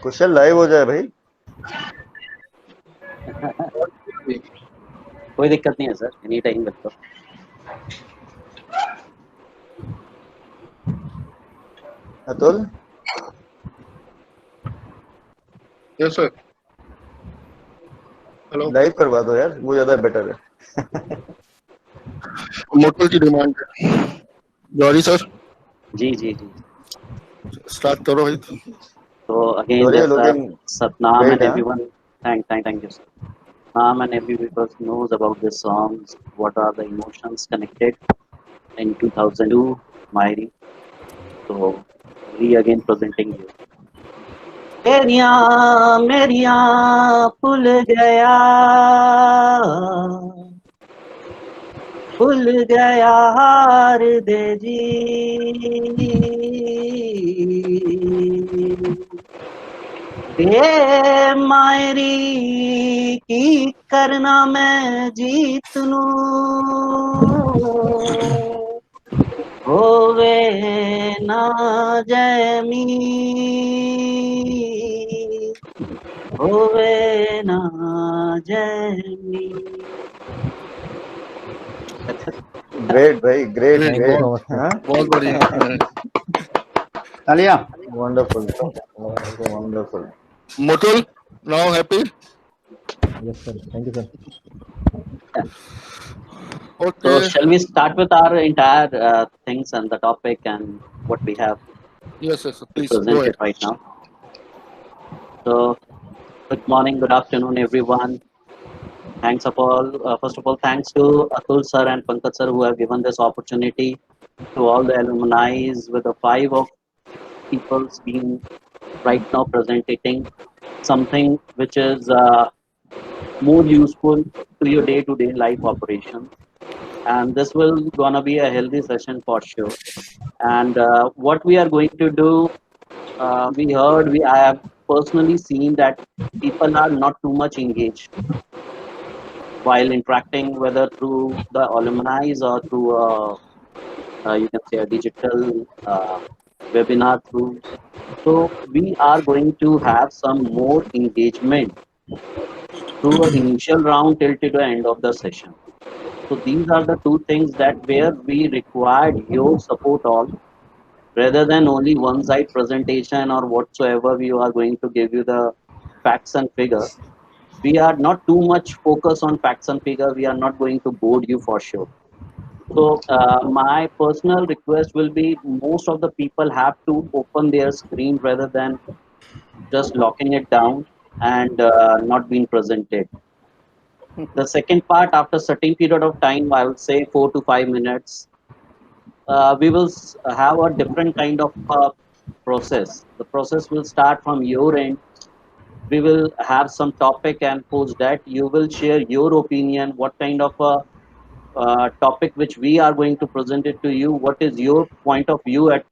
कुशल live हो जाए भाई। कोई दिक्कत नहीं है सर, एनी टाइम बिल्कुल। Atul yes sir. Hello. Live करवा दो यार, वो ज्यादा बेटर है। मोटल की डिमांड है। जॉरी सर जी जी जी। स्टार्ट करो भाई। So again, Sorry, yes, looking Satnam great, and huh? everyone, thank you, sir. Satnam and everyone knows about the songs. What are the emotions connected in 2002, Mairi? So we again presenting you. मेरिया फूल गया, फूल गया हार दे जी, ये मायरी की करना मैं जीत लूं, होवे ना जैमी, होवे ना जैमी। Great भाई, great, Thank you great. so much, sir. Huh? बहुत बढ़िया। तालियां। Wonderful, wonderful. मोटल now happy. Yes sir, thank you sir. Okay. So shall we start with our entire things and the topic and what we have yes yes please go presented ahead. right now? So good morning, good afternoon, everyone. Thanks of all, first of all, thanks to Atul sir and Pankaj sir who have given this opportunity to all the alumni with the five of people being right now presenting something which is more useful to your day-to-day life operations. And this will gonna be a healthy session for sure. And what we are going to do, I have personally seen that people are not too much engaged while interacting, whether through the alumni or through you can say a digital webinar through. So we are going to have some more engagement through an initial round till to the end of the session. So these are the two things that where we required your support all rather than only one side presentation or whatsoever we are going to give you the facts and figure. We are not too much focused on facts and figure. We are not going to board you for sure. So my personal request will be most of the people have to open their screen rather than just locking it down and not being presented. The second part, after certain period of time, I would say 4 to 5 minutes, we will have a different kind of process. The process will start from your end. We will have some topic, and post that you will share your opinion. What kind of a topic which we are going to present it to you? What is your point of view at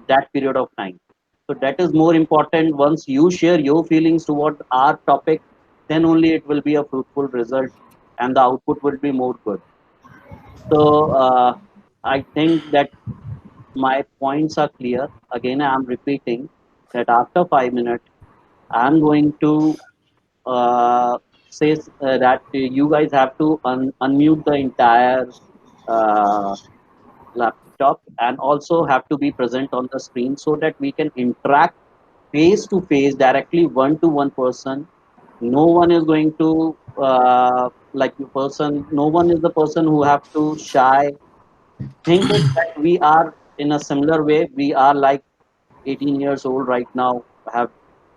that period of time? So that is more important. Once you share your feelings toward our topic, then only it will be a fruitful result, and the output will be more good. So I think that my points are clear. Again, I am repeating that after 5 minutes, I am going to say that you guys have to unmute the entire uh, laptop and also have to be present on the screen so that we can interact face to face directly one to one person. No one is going to like the person. No one is the person who have to shy. Think it that we are in a similar way. We are like 18 years old right now. Have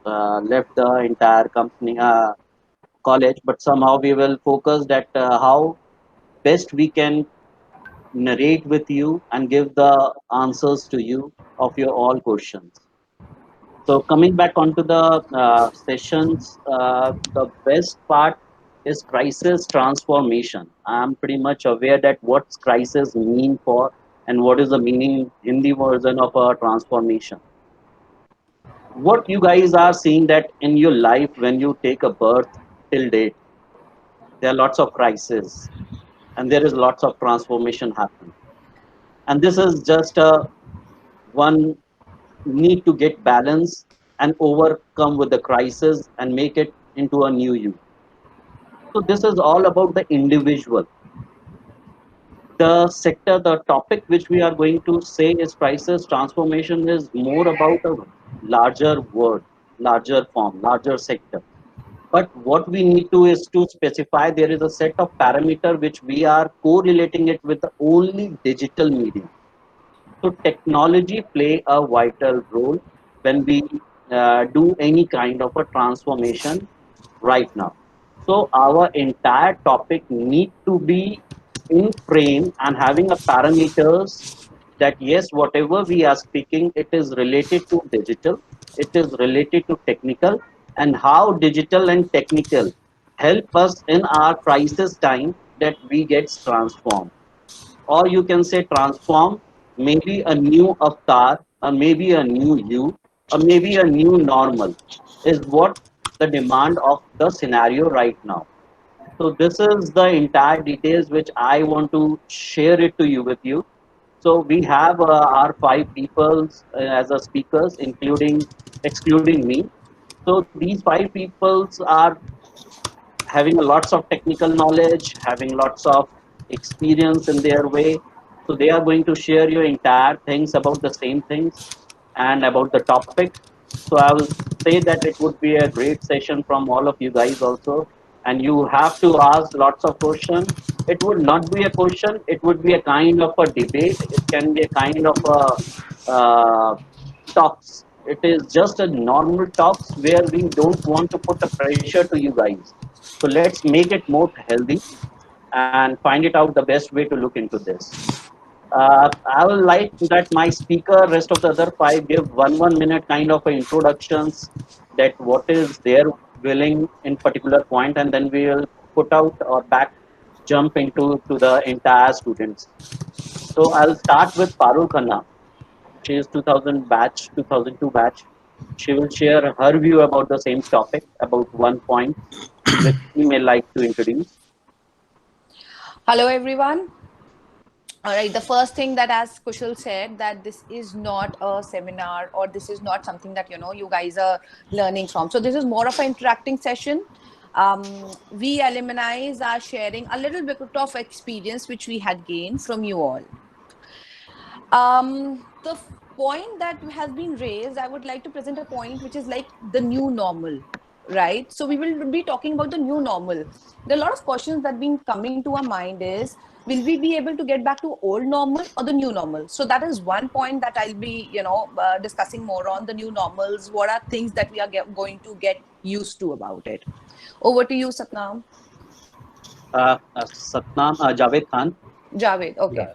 left the entire company college, but somehow we will focus that how best we can narrate with you and give the answers to you of your all questions. So coming back onto the sessions, the best part is crisis transformation. I'm pretty much aware that what's crisis mean for and what is the meaning Hindi version of a transformation. What you guys are seeing that in your life when you take a birth till date, there are lots of crises and there is lots of transformation happen. And this is just a one need to get balance and overcome with the crisis and make it into a new you. So this is all about the individual. The sector, the topic which we are going to say is crisis transformation is more about a larger word, larger form, larger sector. But what we need to is to specify there is a set of parameter which we are correlating it with the only digital medium. So technology play a vital role when we do any kind of a transformation right now. So our entire topic need to be in frame and having a parameters that yes, whatever we are speaking, it is related to digital, it is related to technical, and how digital and technical help us in our crisis time that we gets transformed, or you can say transform, maybe a new avatar, or maybe a new you, or maybe a new normal is what the demand of the scenario right now. So this is the entire details which I want to share it to you with you. So we have our five people as a speakers, including excluding me. So these five peoples are having a lots of technical knowledge, having lots of experience in their way. So they are going to share your entire things about the same things and about the topic. So I will say that it would be a great session from all of you guys also. And you have to ask lots of questions. It would not be a question, it would be a kind of a debate. It can be a kind of a talks. It is just a normal talks where we don't want to put a pressure to you guys. So let's make it more healthy and find it out the best way to look into this. I will like that my speaker, rest of the other five, give one minute kind of a introductions that what is their willing in particular point, and then we will put out or back jump into to the entire students. So I'll start with Parul Khanna. She is 2000 batch, 2002 batch. She will share her view about the same topic, about one point, which she may like to introduce. Hello, everyone. All right. The first thing that, as Kushal said, that this is not a seminar or this is not something that you guys are learning from. So this is more of an interacting session. We alumni are sharing a little bit of experience which we had gained from you all. The point that has been raised, I would like to present a point which is like the new normal, right? So we will be talking about the new normal. There are a lot of questions that been coming to our mind is, will we be able to get back to old normal or the new normal? So that is one point that I'll be, discussing more on the new normals. What are things that we are going to get used to about it? Over to you, Satnam. Satnam, Javed Khan. Javed, okay.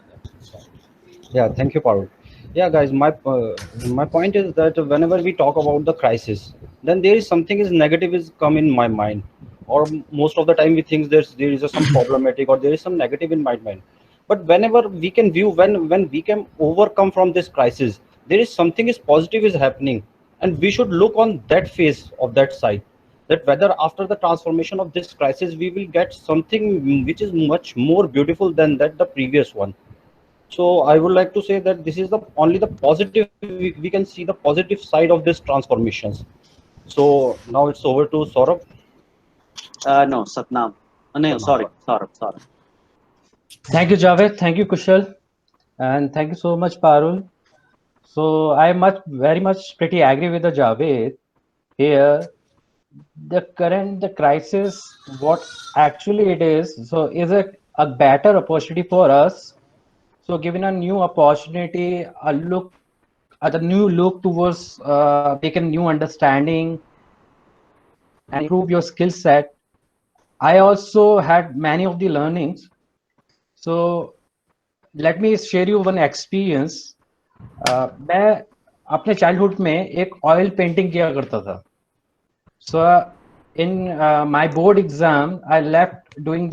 Yeah, thank you, Parul. Yeah, guys, my point is that whenever we talk about the crisis, then there is something is negative is come in my mind, or most of the time we think there is some problematic or there is some negative in my mind. But whenever we can view when we can overcome from this crisis, there is something is positive is happening, and we should look on that phase of that side. That whether after the transformation of this crisis we will get something which is much more beautiful than that the previous one. So I would like to say that this is the only the positive we can see the positive side of this transformations. So now it's over to Saurabh. No, Satnam. No, sorry. Thank you, Javed. Thank you, Kushal. And thank you so much, Parul. So I very much pretty agree with the Javed here. The crisis, what actually it is, so is a better opportunity for us. So given a new opportunity, a look at a new look towards making new understanding and improve your skill set. I also had many of the learnings. So let me share you one experience. मैं अपने childhood में एक oil painting किया करता था. So in my board exam, I left doing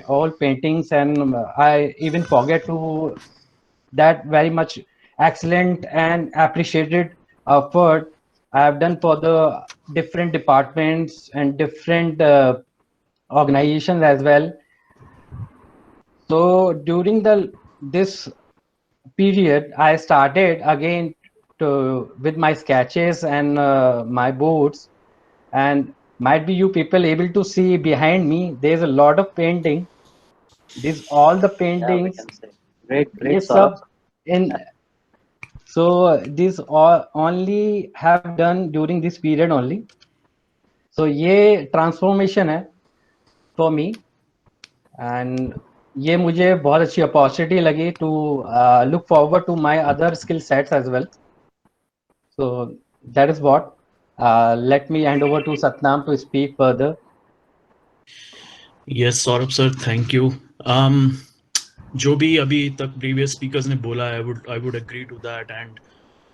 all paintings, and I even forget to that very much excellent and appreciated effort I have done for the different departments and different organizations as well. So during this period, I started again with my sketches and my boards, and might be you people able to see behind me. There's a lot of painting. These all the Yeah, we paintings. can say. Great, ये Saurabh. सब in so these all only have done during this period only. So ये transformation है for me, and ये मुझे बहुत अच्छी opportunity लगी to look forward to my other skill sets as well. So that is what. Let me hand over to Satnam to speak further. Yes, Saurabh sir, thank you. जो भी अभी तक previous speakers ने बोला, I would agree to that, and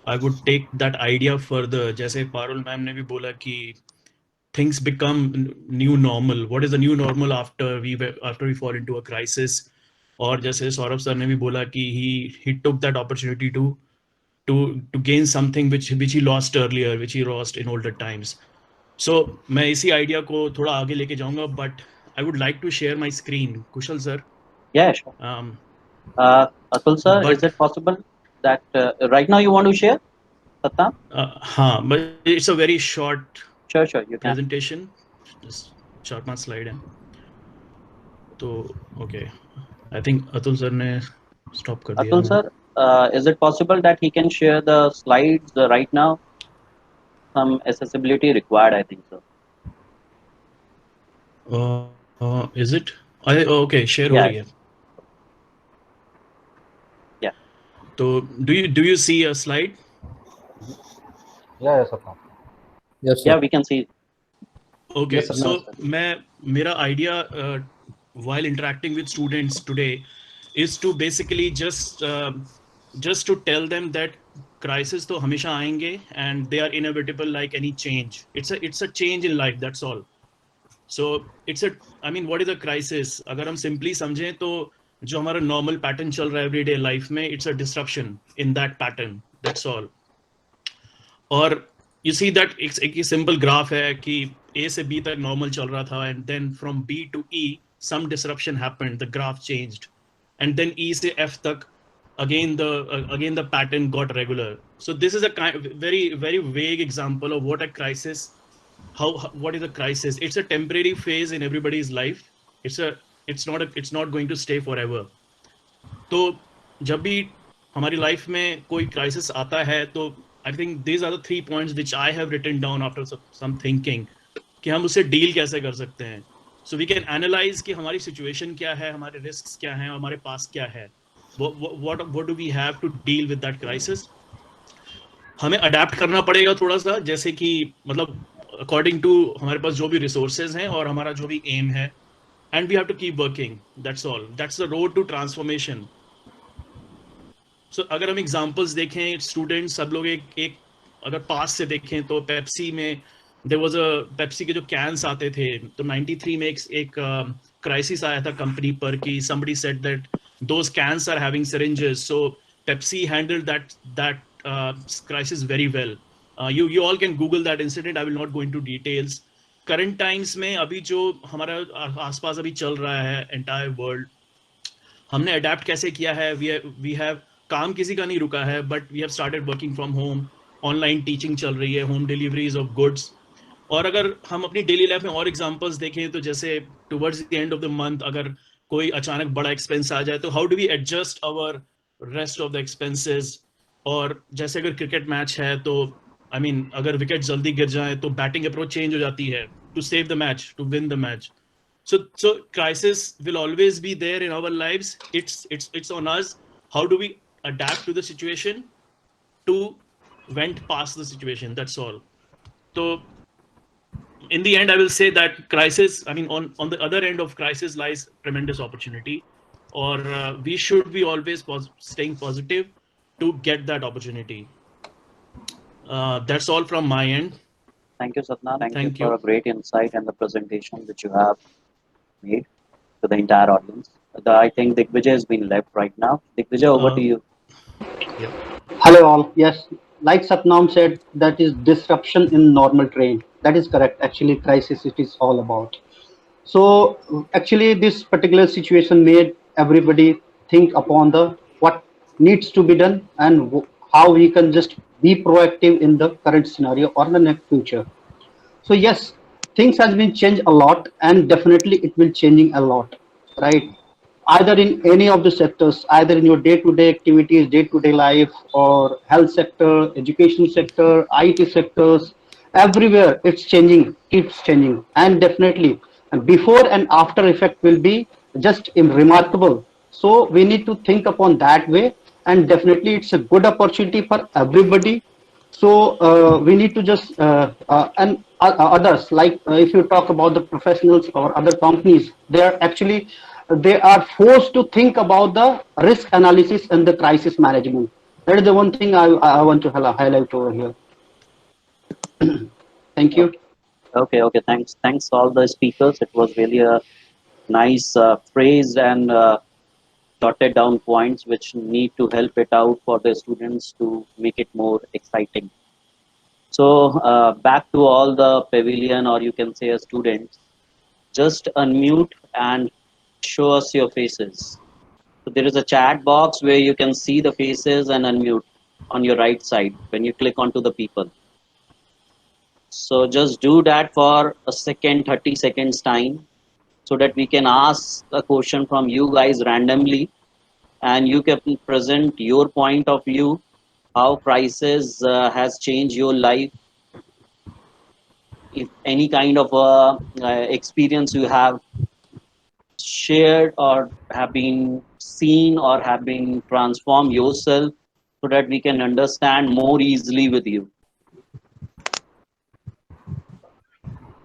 I would take that idea further. जैसे Parul ma'am ने भी बोला कि things become new normal. What is the new normal after we fall into a crisis? और जैसे सौरभ सर ने भी बोला कि he took that opportunity to gain something which he lost earlier, which he lost in older times. So मैं इसी idea को थोड़ा आगे लेके जाऊंगा, but I would like to share my screen. Kushal sir. Yeah, sure. Atul sir, but- is it possible that right now you want to share, Satnam? हाँ, but it's a very short Sure, you can. presentation. Just 4-5 slide है. तो okay. I think Atul sir ने stop कर दिया. Atul sir, is it possible that he can share the slides right now? Some accessibility required, I think so. Is it? Okay, share हो Yeah. रही है. Yeah. तो do you see a slide? Yeah, Satnam. Yes, sir. Yeah, we can see. Okay, Yes, sir. so No, मेरा idea while interacting with students today is to basically just to tell them that crisis तो हमेशा आएंगे and they are inevitable like any change. It's a change in life, that's all. So I mean, what is a crisis? अगर हम simply समझें तो जो हमारा normal pattern चल रहा है everyday life में, it's a disruption in that pattern, that's all. और you see that एक simple graph है कि A से B तक normal चल रहा था, and then from B to E some disruption happened, the graph changed, and then E से F तक again the pattern got regular. So this is a very vague example of what a crisis. What is a crisis? It's a temporary phase in everybody's life. It's not going to stay forever. तो जब भी हमारी life में कोई crisis आता है तो I think these are the 3 points which I have written down after some thinking कि हम उससे डील कैसे कर सकते हैं. सो वी कैन एनालाइज कि हमारी सिचुएशन क्या है, हमारे रिस्क्स क्या हैं, हमारे पास क्या है, what do we have to deal with that crisis. हमें अडेप्ट करना पड़ेगा थोड़ा सा, जैसे कि मतलब अकॉर्डिंग टू हमारे पास जो भी रिसोर्सेज हैं और हमारा जो भी एम है, and we have to keep working. That's all. That's the road to transformation. So, अगर हम एग्जांपल्स देखें, स्टूडेंट्स सब लोग एक अगर पास से देखें तो पेप्सी में देयर वाज अ पेप्सी के जो कैंस आते थे, तो 93 में एक क्राइसिस आया था कंपनी पर कि somebody said that those cans are having syringes. So Pepsi handled that crisis very well. You all can Google that incident. I will not go into details. Current times में अभी जो हमारा आसपास अभी चल रहा है entire world, हमने अडेप्ट कैसे किया है. वी हैव काम किसी का नहीं रुका है, but we have started working from home. Online teaching चल रही है, होम डिलीवरीज ऑफ गुड्स. और अगर हम अपनी डेली लाइफ में और एग्जांपल्स देखें तो जैसे towards the end of the month अगर कोई अचानक बड़ा एक्सपेंस आ जाए तो how do we adjust our rest of the expenses. और जैसे अगर क्रिकेट मैच है तो आई मीन अगर विकेट जल्दी गिर जाए तो बैटिंग अप्रोच चेंज हो जाती है to save the match, to win the match. So crisis will always be there in our lives. It's on us. How do we adapt to the situation to went past the situation? That's all. So in the end, I will say that crisis, I mean, on the other end of crisis lies tremendous opportunity, or we should be always staying positive to get that opportunity. That's all from my end. Thank you, Satnam. Thank Thank you for you. a great insight and the presentation which you have made to the entire audience. I think Digvijay has been left right now. Digvijay, over to you. Hello all. Yes, like Satnam said, that is disruption in normal train. That is correct. Actually, crisis it is all about. So actually, this particular situation made everybody think upon the what needs to be done and how we can just be proactive in the current scenario or the next future. So yes, things has been changed a lot, and definitely it will changing a lot, right? Either in any of the sectors, either in your day-to-day activities, day-to-day life, or health sector, education sector, IT sectors, everywhere it's changing, keeps changing, and definitely and before and after effect will be just remarkable. So we need to think upon that way, and definitely it's a good opportunity for everybody. So we need to just and others, like if you talk about the professionals or other companies, they are actually they are forced to think about the risk analysis and the crisis management. That is the one thing I want to highlight over here. Thank you. Okay. Thanks all the speakers. It was really a nice phrase and jotted down points which need to help it out for the students to make it more exciting. So back to all the pavilion, or you can say students, just unmute and show us your faces. So there is a chat box where you can see the faces and unmute on your right side when you click onto the people. So just do that for a second, 30 seconds time, so that we can ask a question from you guys randomly, and you can present your point of view, how crisis has changed your life, if any kind of experience you have shared or have been seen or have been transformed yourself, so that we can understand more easily with you.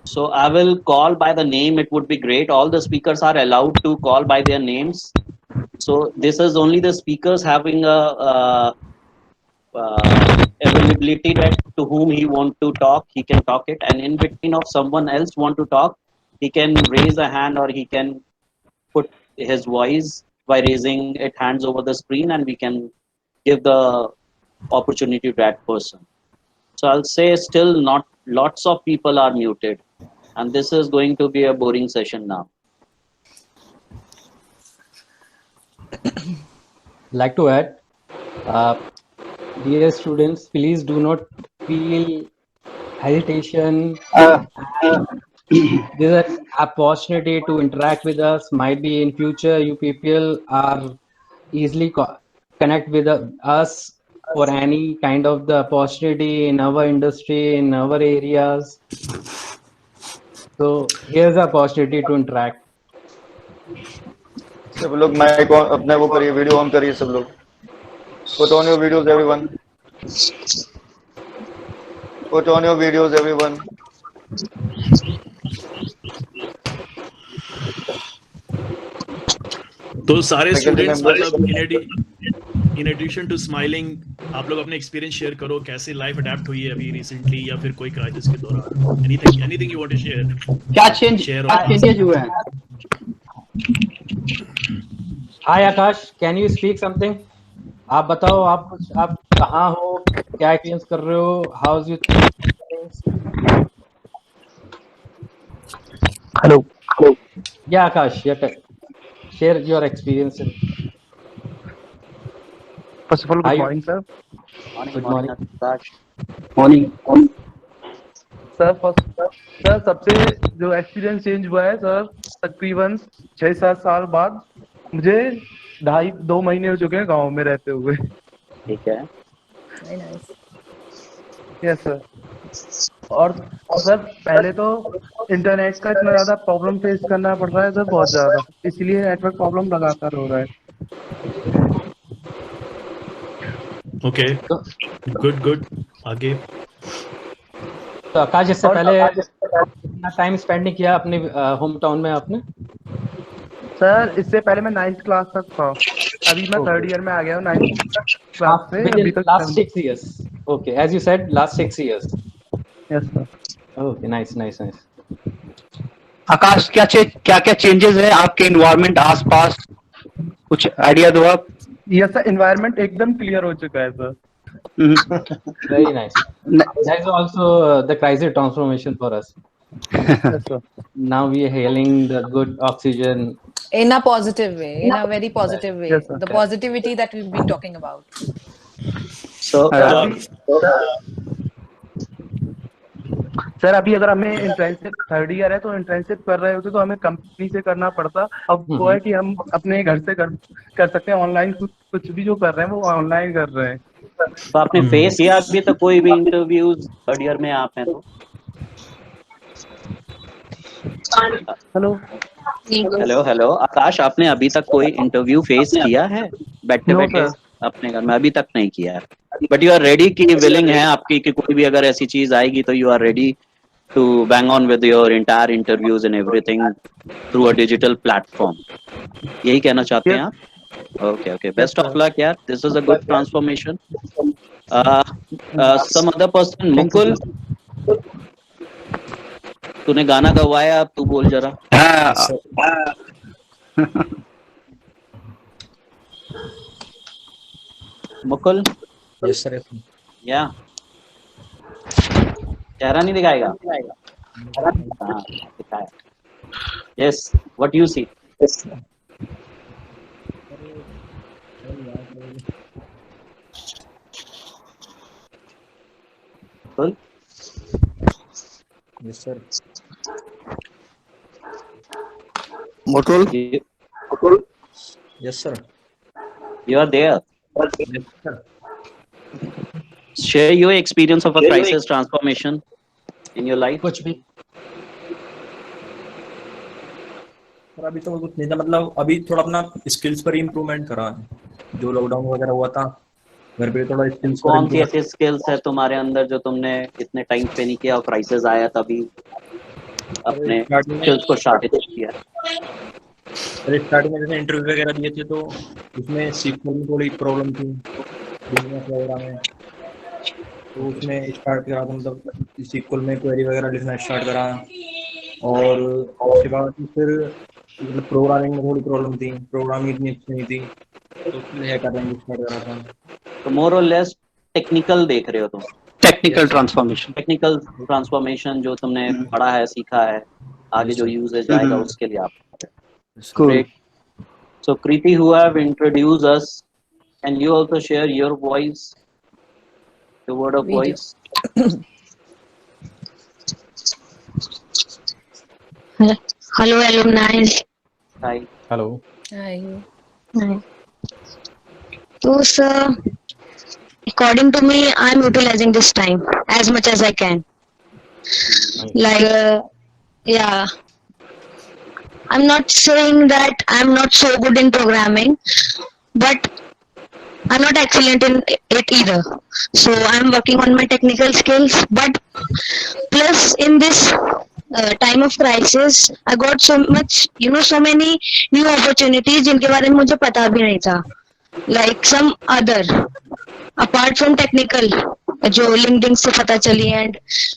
So I will call by the name. It would be great. All the speakers are allowed to call by their names. So this is only the speakers having a availability that to whom he want to talk, he can talk it. And in between of someone else want to talk, he can raise a hand, or he can put his voice by raising it hands over the screen, and we can give the opportunity to that person. So I'll say still not lots of people are muted, and this is going to be a boring session now. Like to add, dear students, please do not feel hesitation. This is an opportunity to interact with us. Might be in future you people are easily connect with us for any kind of the opportunity in our industry, in our areas. So here's the opportunity to interact. सब लोग mic अपने वो करिए, video on करिए सब लोग. Put on your videos, everyone. Put on your videos, everyone. तो सारे Faculty स्टूडेंट्स members. मतलब इन एडिशन टू स्माइलिंग, आप लोग अपने एक्सपीरियंस शेयर करो, कैसे लाइफ अडेप्ट हुई है अभी रिसेंटली या फिर कोई क्राइसिस के दौरान. Anything you want to share. क्या चेंजेस हुए हैं? Hi Akash, can you speak something? आप बताओ, आप कहाँ हो, क्या एक्सपीरियंस कर रहे हो, how is you? Hello. Yeah, Akash, share your experience. First of all, good morning, sir. Good morning. Morning. Sir sir सबसे जो एक्सपीरियंस चेंज हुआ है सर, तकरीबन 6-7 साल बाद मुझे 2.5 महीने हो चुके हैं गांव में रहते हुए. ठीक है. Yes sir. और सर पहले तो इंटरनेट का इतना ज्यादा प्रॉब्लम फेस करना पड़ रहा है सर, बहुत ज्यादा, इसलिए नेटवर्क प्रॉब्लम लगातार हो रहा है. Okay, good. आगे. तो आकाश, इससे पहले कितना टाइम स्पेंड नहीं किया अपने होम टाउन में आपने? सर इससे पहले मैं 9th क्लास तक था, अभी मैं 3rd ईयर में आ गया हूँ 9th क्लास से. अभी तक last 6 years. Okay, as you said, last 6 years. Yes sir. Okay, nice. आकाश, क्या चेंजेस है आपके इन्वायरमेंट आसपास, कुछ आइडिया दो आप. यस सर, एनवायरनमेंट एकदम क्लियर हो चुका है sir. Very nice. That is also the crisis transformation for us. Yes, sir. Now we are hailing the good oxygen. In a positive way, in a very positive way. Yes, sir. The positivity that we've been talking about. So sir अभी अगर हमें internship third year है तो internship कर रहे होते तो हमें कंपनी से करना पड़ता। अब वो है कि हम अपने घर से कर सकते हैं ऑनलाइन, कुछ भी जो कर रहे हैं वो ऑनलाइन कर रहे हैं। तो आपने फेस किया अभी तक कोई भी इंटरव्यूज थर्ड ईयर में आप हैं तो? हेलो आकाश, आपने अभी तक कोई इंटरव्यू फेस किया है बैठे No, बैठे sir. अपने घर में? अभी तक नहीं किया है, बट यू आर रेडी की विलिंग है आपकी कि कोई भी अगर ऐसी चीज आएगी तो you are ready to bang on with your entire interviews and everything through a digital platform. यही कहना चाहते हैं आप? Okay. Best of luck, यार. This is a good transformation. Some other person, Mukul, तूने गाना गवाया, अब तू बोल जरा. मुकुल. Yes, sir. Yeah. चेहरा नहीं दिखाएगा? हाँ, दिखाया. Yes. What do you see? Cool. Yes, sir. Motul? Yes, sir. You are there. Yes, sir. Share your experience of a crisis transformation in your life. कुछ भी. सर अभी तो कुछ नहीं था, मतलब अभी थोड़ा अपना स्किल्स पर इम्प्रूवमेंट करा है। जो लॉकडाउन वगैरह हुआ था घर पे थोड़ा स्किल्स पर कौन सी ऐसी स्किल्स है तुम्हारे अंदर जो तुमने इतने टाइम पे नहीं किया और क्राइसिस आया तभी अपने स्किल्स को शार्प किया? स्टार्टिंग में जैसे इंटरव्यू वगैरह दिए थे तो उसमें सीक्वल में थोड़ी प्रॉब्लम थी बिजनेस वगैरह में, तो उसमें स्टार्ट करा था, मतलब सीक्वल में क्वेरी वगैरह लिखना स्टार्ट करा। और उसके बाद फिर मतलब प्रोग्रामिंग में थोड़ी प्रॉब्लम थी, प्रोग्रामिंग इतनी अच्छी नहीं थी तो उसमें हैकर रैंक स्टार्ट करा था। तो मोर और लेस टेक्निकल देख रहे हो तुम? टेक्निकल ट्रांसफॉर्मेशन जो तुमने पढ़ा है, सीखा है, आगे जो यूजेज आएगा उसके लिए आप. Cool. Great. So Kriti, who have introduced us, can you also share your voice, your word of Video. voice? Hello, alumni. Hi. Hello. Hi. So, sir, according to me, I'm utilizing this time as much as I can. Like, yeah. I'm not saying that I'm not so good in programming, but I'm not excellent in it either. So I'm working on my technical skills, but plus in this time of crisis, I got so much, so many new opportunities जिनके बारे में मुझे पता भी नहीं था. Like some other, apart from technical, जो LinkedIn से पता चली and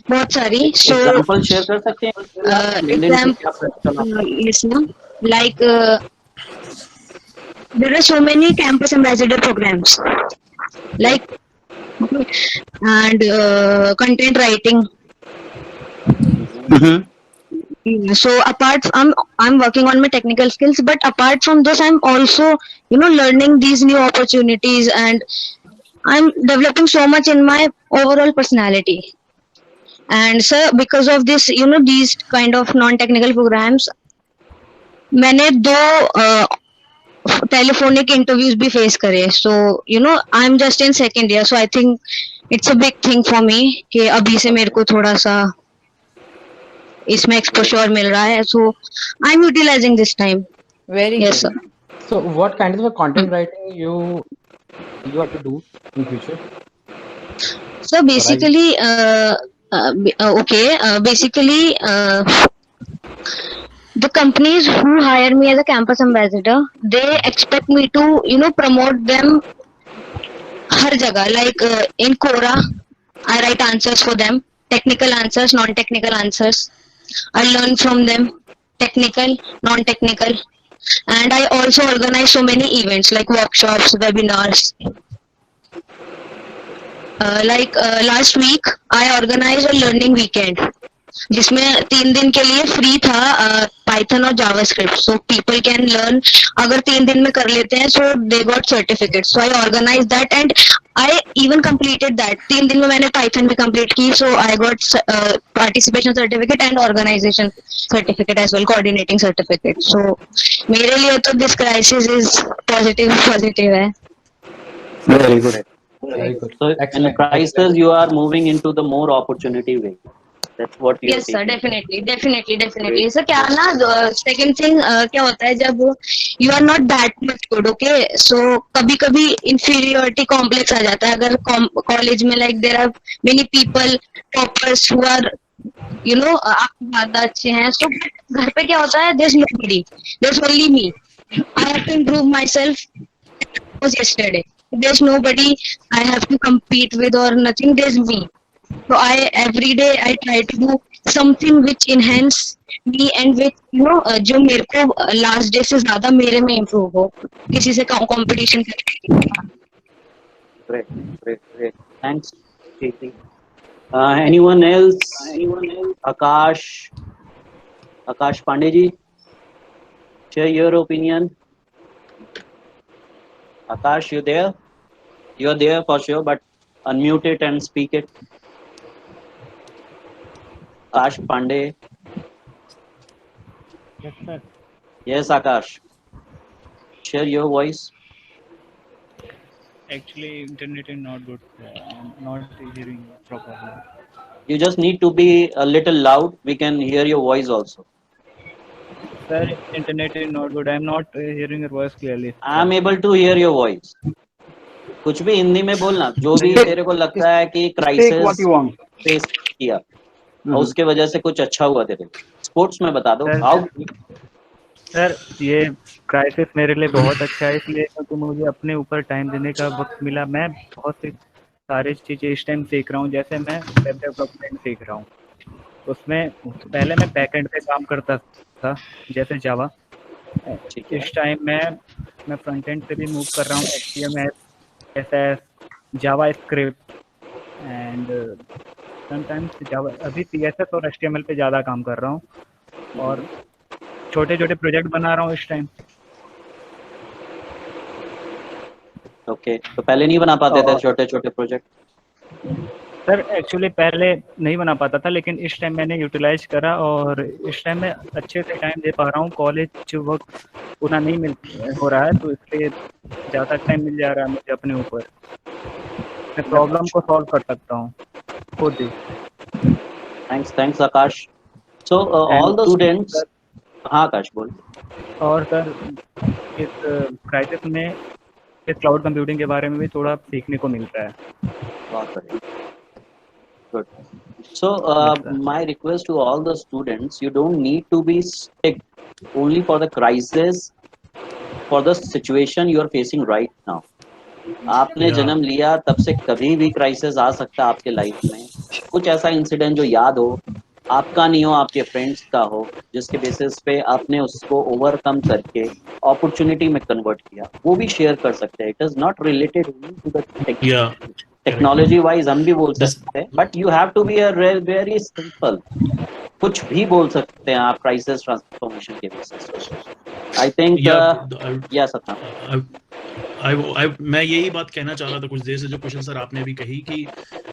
बहुत सारी. So एग्जांपल शेयर कर सकते हैं? listen, like there are so many campus ambassador programs, like and content writing. So apart from I'm working on my technical skills, but apart from this, I'm also learning these new opportunities, and I'm developing so much in my overall personality. And sir, because of this, these kind of non-technical programs, मैंने 2 telephonic interviews भी face करे. So I'm just in second year, so I think it's a big thing for me कि अभी से मेरे को थोड़ा सा इसमें exposure मिल रहा है. So I'm utilizing this time. Very Yes, good. sir. So what kind of a content writing you have to do in future? So basically, basically, the companies who hire me as a campus ambassador, they expect me to, promote them हर जगह. Like in Quora, I write answers for them, technical answers, non-technical answers. I learn from them, technical, non-technical. And I also organize so many events like workshops, webinars. Like last week, I organized a learning weekend, जिसमें 3 दिन के लिए free था Python और JavaScript. So people can learn. अगर 3 दिन में कर लेते हैं, so they got certificates. So I organized that, and I even completed that. 3 दिन में मैंने Python भी complete की, so I got participation certificate and organization certificate as well, coordinating certificate. So मेरे लिए तो this crisis is positive है. Very good. Very good. So in Excellent. crisis, you are moving into the more opportunity way. That's what you're Yes sir, taking. definitely. Sir क्या ना second thing क्या होता है जब you are not that much good, okay? So कभी कभी inferiority complex आ जाता है अगर college में like there are many people toppers who are आपसे ज्यादा अच्छे हैं. So घर पे क्या होता है, there's nobody, there's only me. I have to improve myself was yesterday. There's nobody I have to compete with or nothing. There's me. So I every day I try to do something which enhance me and which जो मेरे को last day से ज्यादा मेरे में improve हो, किसी से competition करके. Great. Thanks, Preeti. Anyone else? Akash Pandey ji, share your opinion. Akash, you there? You're there for sure, but unmute it and speak it. Akash Pandey. Yes, sir. Yes, Akash. Share your voice. Actually, internet is not good. I'm not hearing properly. You just need to be a little loud. We can hear your voice also. Sir, internet is not good. I'm not hearing your voice clearly. I'm able to hear your voice. कुछ भी हिंदी में बोलना, जो भी तेरे को लगता है कि Take what crisis you want. Face किया और उसके वजह से कुछ अच्छा हुआ तेरे को, स्पोर्ट्स में बता दो. हाउ सर ये क्राइसिस मेरे लिए बहुत अच्छा है, इसलिए क्योंकि मुझे अपने ऊपर टाइम देने का वक्त मिला. मैं बहुत सी सारी चीज़ें इस टाइम सीख रहा हूँ. जैसे मैं वेब डेवलपमेंट सीख रहा हूँ, उसमें पहले मैं बैकएंड पे काम करता था जैसे जावा. इस टाइम मैं फ्रंट एंड पे भी मूव कर रहा हूँ, HTML, CSS, JavaScript and sometimes Java. अभी CSS और HTML पे ज़्यादा काम कर रहा हूँ और छोटे छोटे प्रोजेक्ट बना रहा हूँ इस टाइम. ओके, तो पहले नहीं बना पाते थे छोटे छोटे प्रोजेक्ट? सर एक्चुअली पहले नहीं बना पाता था, लेकिन इस टाइम मैंने यूटिलाइज करा और इस टाइम मैं अच्छे से टाइम दे पा रहा हूँ. कॉलेज वक्त उतना नहीं मिल हो रहा है, तो इसलिए ज़्यादा टाइम मिल जा रहा है मुझे अपने ऊपर. मैं प्रॉब्लम को सॉल्व कर सकता हूँ खुद ही. Thanks Aakash. So all the students. हाँ आकाश बोल. और सर इस क्राइसिस में इस क्लाउड कंप्यूटिंग के बारे में भी थोड़ा सीखने को मिलता है. बहुत बढ़िया. Good. So my request to all the students, you don't need to be stick only for the crisis, for the situation you are facing right now. आपने जन्म लिया तब से कभी भी क्राइसिस आ सकता है आपके लाइफ में. कुछ ऐसा इंसिडेंट जो याद हो, आपका नहीं हो, आपके फ्रेंड्स का हो, जिसके बेसिस पे आपने उसको ओवरकम करके अपॉर्चुनिटी में कन्वर्ट किया, वो भी शेयर कर सकते हैं. It is not related to the technology wise हम भी बोल सकते हैं, but you have to be a very simple. कुछ भी बोल सकते हैं आप क्राइसिस ट्रांसफॉर्मेशन के बेसिस पे. आई थिंक यस सत्यम. मैं यही बात कहना चाह रहा था कुछ देर से, जो क्वेश्चन सर आपने भी कही कि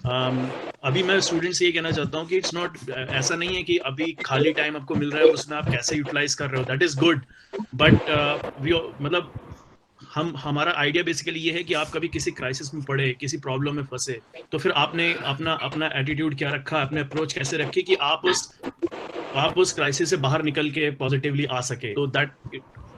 अभी मैं स्टूडेंट से ये कहना चाहता हूँ कि इट्स नॉट, ऐसा नहीं है कि अभी खाली टाइम आपको मिल रहा है उसमें आप कैसे यूटिलाइज कर रहे हो, दैट इज गुड. बट मतलब हमारा आइडिया बेसिकली ये है कि आप कभी किसी क्राइसिस में पड़े, किसी प्रॉब्लम में फंसे, तो फिर आपने अपना एटीट्यूड क्या रखा, अपने अप्रोच कैसे रखे कि आप उस क्राइसिस से बाहर निकल के पॉजिटिवली आ सके. तो that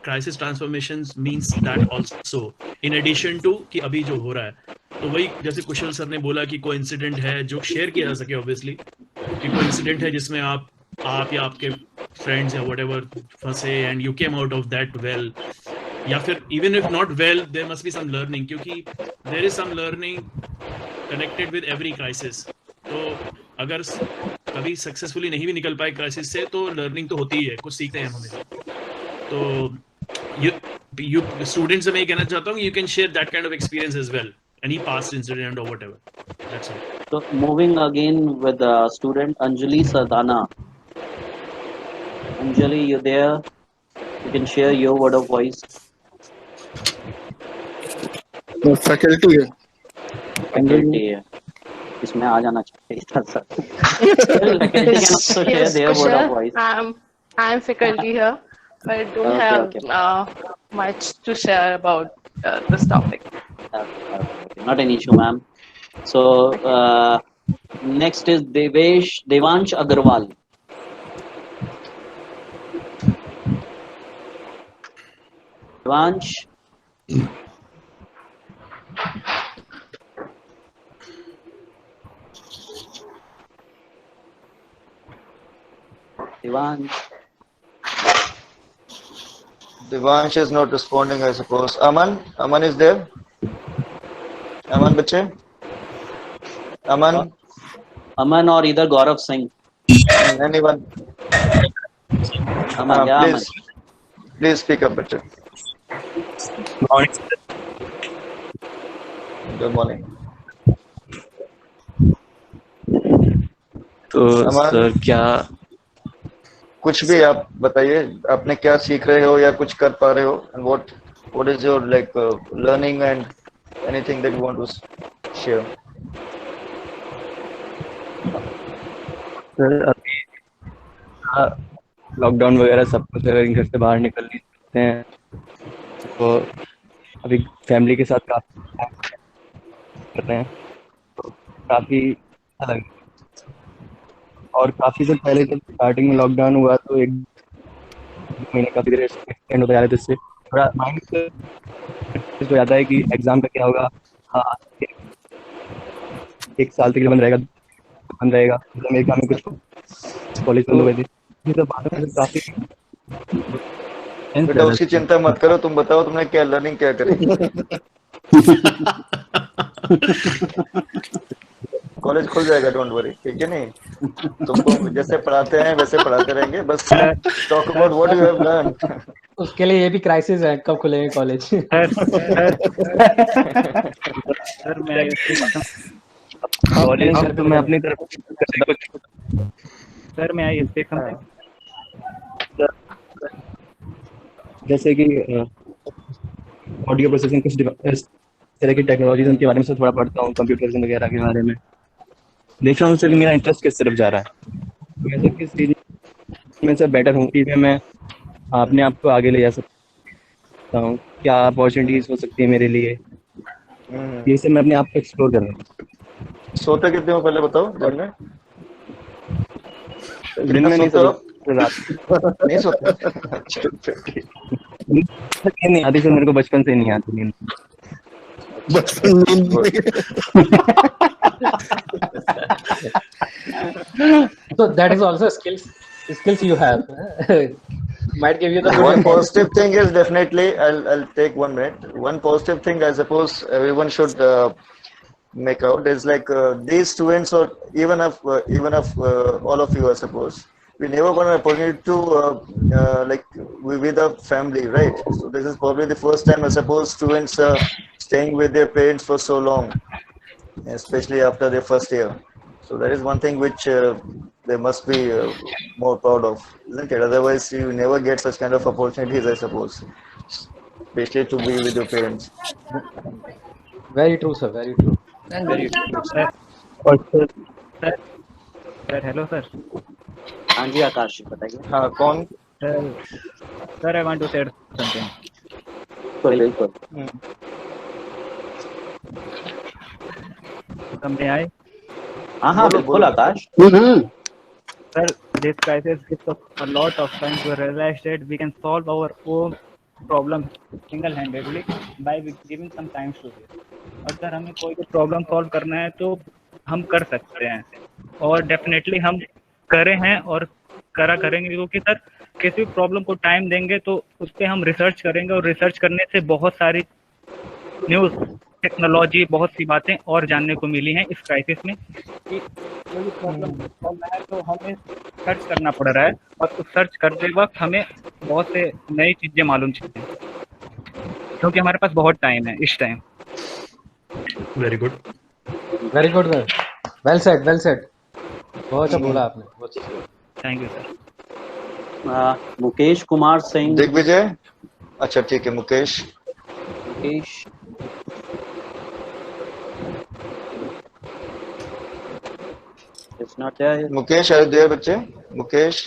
crisis transformation means that also, in addition to कि अभी जो हो रहा है. तो वही जैसे कुशल सर ने बोला कि कोई इंसिडेंट है जो शेयर किया जा सके, ऑब्वियसली कि कोई इंसिडेंट है जिसमें आप या आपके फ्रेंड्स या व्हाटएवर फंसे and you came out of that well, या फिर even if not well there must be some learning, क्योंकि there is some learning connected with every crisis. तो अगर कभी सक्सेसफुली नहीं भी निकल पाए क्राइसिस से, तो लर्निंग तो होती ही है, कुछ सीखते हैं हम हमेशा. तो you students से मैं कहना चाहता हूँ you can share that kind of experience as well, any past incident or whatever. That's all. So moving again with student Anjali Sardana. Anjali, you there? You can share your word of voice. Faculty. Faculty है, इसमें आ जाना चाहिए था sir. Faculty can also share Yes, their word of Kushal. voice. I'm faculty here, but I don't Okay, have okay. much to share about this topic. Okay, not an issue, ma'am. So next is Devansh Agarwal. Devansh. Devansh. Devansh is not responding, I suppose. Aman is there? Aman, बच्चे? Aman? Aman or either Gaurav Singh. Anyone? Aman, yeah, Aman. Please speak up, बच्चे. Good morning. तो अमन, sir क्या कुछ भी आप बताइए, आपने क्या सीख रहे हो या कुछ कर पा रहे हो, and what is your like learning and anything that you want to share? Sir अभी लॉकडाउन वगैरह सब कुछ, अगर घर से बाहर निकल नहीं सकते हैं तो अभी फैमिली के साथ काफी कर रहे हैं, तो काफी अच्छा लग। और काफी दिन पहले जब स्टार्टिंग में लॉकडाउन हुआ तो एक महीने काफी देर एक्सटेंड होता जा रहा था, इससे थोड़ा माइंड हो जाता है कि एग्जाम का क्या होगा। हाँ, एक साल तक बंद रहेगा। अमेरिका में कुछ कॉलेज बंद हुए थे, ये सब बातों में काफी बेटा उसकी चिंता मत करो, तुम बताओ तुमने क्या लर्निंग क्या करी। कॉलेज खुल जाएगा, डोंट वरी, ठीक है? नहीं, तुमको जैसे पढ़ाते हैं वैसे पढ़ाते रहेंगे, बस talk about what you have learn. उसके लिए ये भी क्राइसिस है, कब खुलेंगे कॉलेज। सर मैं कॉलेज तो मैं अपनी तरफ सर मैं आई स्पीक जैसे कि ऑडियो प्रोसेसिंग, कुछ इस तरह की टेक्नोलॉजीज उनके बारे में से थोड़ा पढ़ता हूँ, कंप्यूटर्स वगैरह के बारे में देख रहा हूँ। सर मेरा इंटरेस्ट किस तरफ जा रहा है, वैसे किस चीज में सर बेटर हूँ कि मैं अपने आप को आगे ले जा सकता हूँ, क्या अपॉर्चुनिटीज हो सकती है मेरे लिए, ये सब मैं अपने आप को एक्सप्लोर कर रहा हूँ। सोते कितने हो पहले बताओ दिन में? दिन में नहीं सोते सर, रात नहीं सोते? नहीं आती सर, मेरे को बचपन से नहीं आती नींद। So that is also skills you have. Might give you the good One information. positive thing is definitely, I'll take 1 minute. One positive thing I suppose everyone should make out is like these students, or even of all of you, I suppose, we never got an opportunity to like with a family, right? So this is probably the first time, I suppose, students staying with their parents for so long, especially after their first year. So that is one thing which they must be more proud of, isn't it? Otherwise, you never get such kind of opportunities, I suppose, especially to be with your parents. Very true, sir. Very true. very true. Sir hello sir. हाँ जी आकाश बताइए। हाँ कौन? Sir I want to say something. बिल्कुल। समझ आए? हाँ बिल्कुल आकाश। Sir, this crisis gives us a lot of time to realize that we can solve our own problem single-handedly by giving some time to it. अगर हमें कोई भी problem solve करना है तो हम कर सकते हैं, और डेफिनेटली हम करे हैं और करेंगे, क्योंकि सर किसी भी प्रॉब्लम को टाइम देंगे तो उस पर हम रिसर्च करेंगे, और रिसर्च करने से बहुत सारी न्यूज़, टेक्नोलॉजी, बहुत सी बातें और जानने को मिली हैं इस क्राइसिस में कि कोई भी प्रॉब्लम सॉल्व है तो हमें सर्च करना पड़ रहा है, और उस सर्च करते वक्त हमें बहुत से नई चीज़ें मालूम चलती हैं, क्योंकि हमारे पास बहुत टाइम है इस time. Very good, very good sir, well said, well said. बहुत अच्छा बोला आपने। Thank you sir. Mukesh Kumar Singh. Digvijay, अच्छा ठीक है, Mukesh. It's not there. Mukesh, are you there, बच्चे? Mukesh.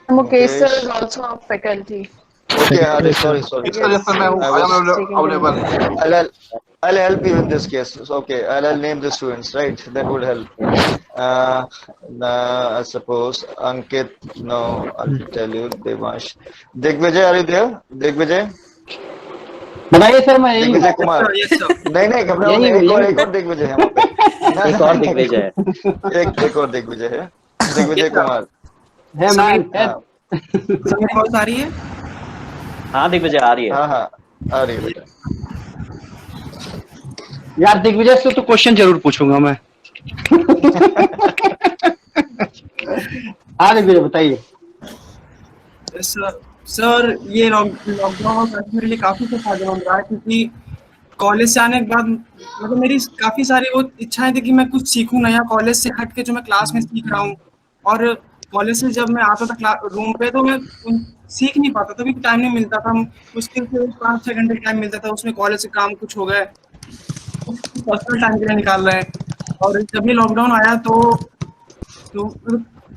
Mukesh sir Mukesh. is also a faculty. Okay, Hari, sorry. Yes, Yes, sir, I I am was. taking the available. I'll help you in this case. So, okay, I'll name the students, right? That would help. I suppose Ankit. No, I'll tell you. Devash. Digvijay, are you there? Digvijay. बताइए sir, मैं यही हूँ। दिग्विजय कुमार। नहीं घबराओ नहीं, एक और दिग्विजय है वहाँ पे। एक और दिग्विजय है। एक और दिग्विजय है, दिग्विजय कुमार है मैन। आवाज आ रही है? हाँ दिग्विजय आ रही है। हाँ आ रही है बेटा। यार दिग्विजय से तो क्वेश्चन जरूर पूछूंगा मैं। हाँ दिग्विजय बताइए। सर ये लॉकडाउन मेरे लिए काफी कुछ फायदेमंद रहा है, क्योंकि कॉलेज से आने के बाद मतलब मेरी काफी सारी वो इच्छाएं थी कि मैं कुछ सीखूं नया, कॉलेज से हट के जो मैं क्लास में सीख रहा हूँ। और कॉलेज से जब मैं आता था रूम पे तो मैं सीख नहीं पाता था, टाइम नहीं मिलता था। मुश्किल से 5-6 घंटे टाइम मिलता था, उसमें कॉलेज से काम कुछ हो गए, पर्सनल टाइम के लिए निकाल रहे हैं। और जब ये लॉकडाउन आया तो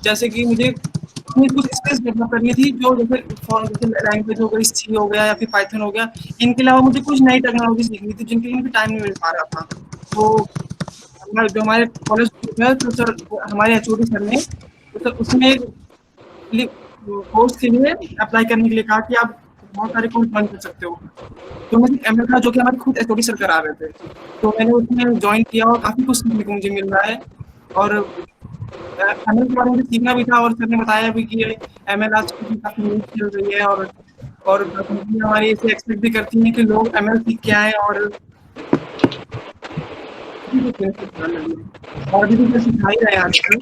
जैसे कि मुझे कुछ स्किल्स डेवलप करनी थी, जो जैसे लैंग्वेज हो गई, सी हो गया या फिर पाइथन हो गया। इनके अलावा मुझे कुछ नई टेक्नोलॉजी सीखनी थी जिनके लिए मुझे टाइम नहीं मिल पा रहा था। तो जो हमारे कॉलेज में तो सर हमारे एचओडी सर ने तो उसमें कोर्स के लिए अप्लाई करने के लिए कहा कि आप बहुत सारे कोर्स ज्वाइन कर सकते हो। तो मुझे एमएल था जो कि हमारे खुद एचओडी सर करा रहे थे, तो मैंने उसमें ज्वाइन किया और काफ़ी कुछ सीखने को मुझे मिल रहा है। और एमएल के बारे में सीखना भी था, और सर ने बताया भी कि एमएल आज काफ़ी न्यूज चल रही है, और कंपनी हमारी इसे एक्सपेक्ट भी करती है कि लोग एमएल सीख के आए और अभी भी सिखा ही रहे हैं आजकल।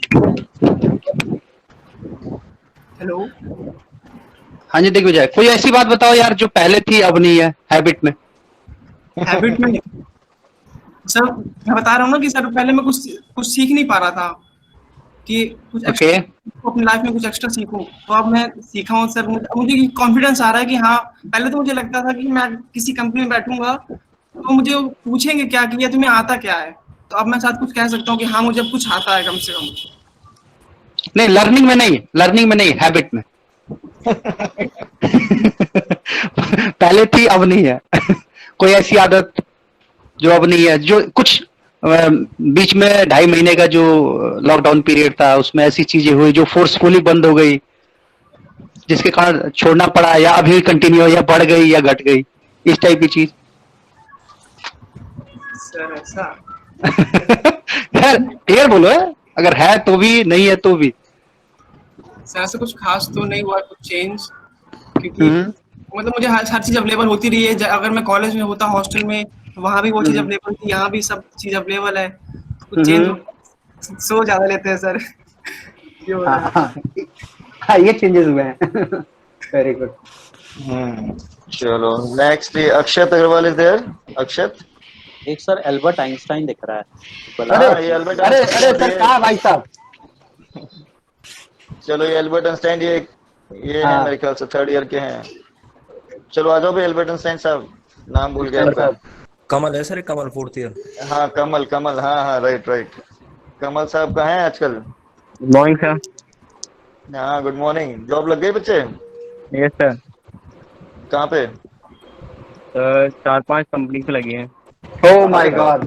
हेलो हाँ जी दिग्विजय, कोई ऐसी बात बताओ यार जो पहले थी अब नहीं है हैबिट में। हैबिट में सर मैं बता रहा हूँ ना कि सर पहले मैं कुछ सीख नहीं पा रहा था कि कुछ अपनी लाइफ में कुछ एक्स्ट्रा सीखूं, तो अब मैं सीखा हूँ सर। मुझे कॉन्फिडेंस आ रहा है कि हाँ, पहले तो मुझे लगता था कि मैं किसी कंपनी में बैठूंगा तो मुझे पूछेंगे क्या किया, तुम्हें आता क्या है, तो अब मैं साथ कुछ कह सकता हूँ कि हाँ मुझे अब कुछ आता है कम से कम। नहीं लर्निंग में नहीं हैबिट में। पहले थी अब नहीं है। कोई ऐसी आदत जो अब नहीं है, जो कुछ बीच में 2.5 महीने का जो लॉकडाउन पीरियड था उसमें ऐसी चीजें हुई जो फोर्सफुली बंद हो गई, जिसके कारण छोड़ना पड़ा, या अभी कंटिन्यू, या बढ़ गई या घट गई, इस टाइप की चीज। सर ऐसा क्लियर बोलो है, अगर है तो भी, नहीं है तो भी। सर ऐसा कुछ खास तो नहीं हुआ कुछ चेंज, क्योंकि मतलब मुझे हर चीज अवेलेबल होती रही है। अगर मैं कॉलेज में होता हॉस्टल में तो वहाँ भी वो चीज अवेलेबल थी, यहाँ भी सब चीज अवेलेबल है। कुछ चेंज सो ज्यादा लेते हैं सर। हाँ ये चेंजेस हुए हैं। Very good. चलो next Akshat Agarwal is there. Akshat एक सर एल्बर्ट आइंस्टाइन दिख रहा है। अरे सर कहाँ भाई साहब। चलो ये एल्बर्ट आइंस्टाइन ये है मेरे ख्याल से 3rd ईयर के हैं। चलो आ जाओ भाई एल्बर्ट आइंस्टाइन साहब, नाम भूल गया आपका। कमल है सर, कमल 4th ईयर। हाँ कमल हाँ राइट। कमल साहब कहाँ हैं आजकल? Good morning sir. हाँ गुड मॉर्निंग। जॉब लग गई बच्चे? Yes sir. कहाँ पे? 4-5 कंपनी से लगी हैं। Oh my God.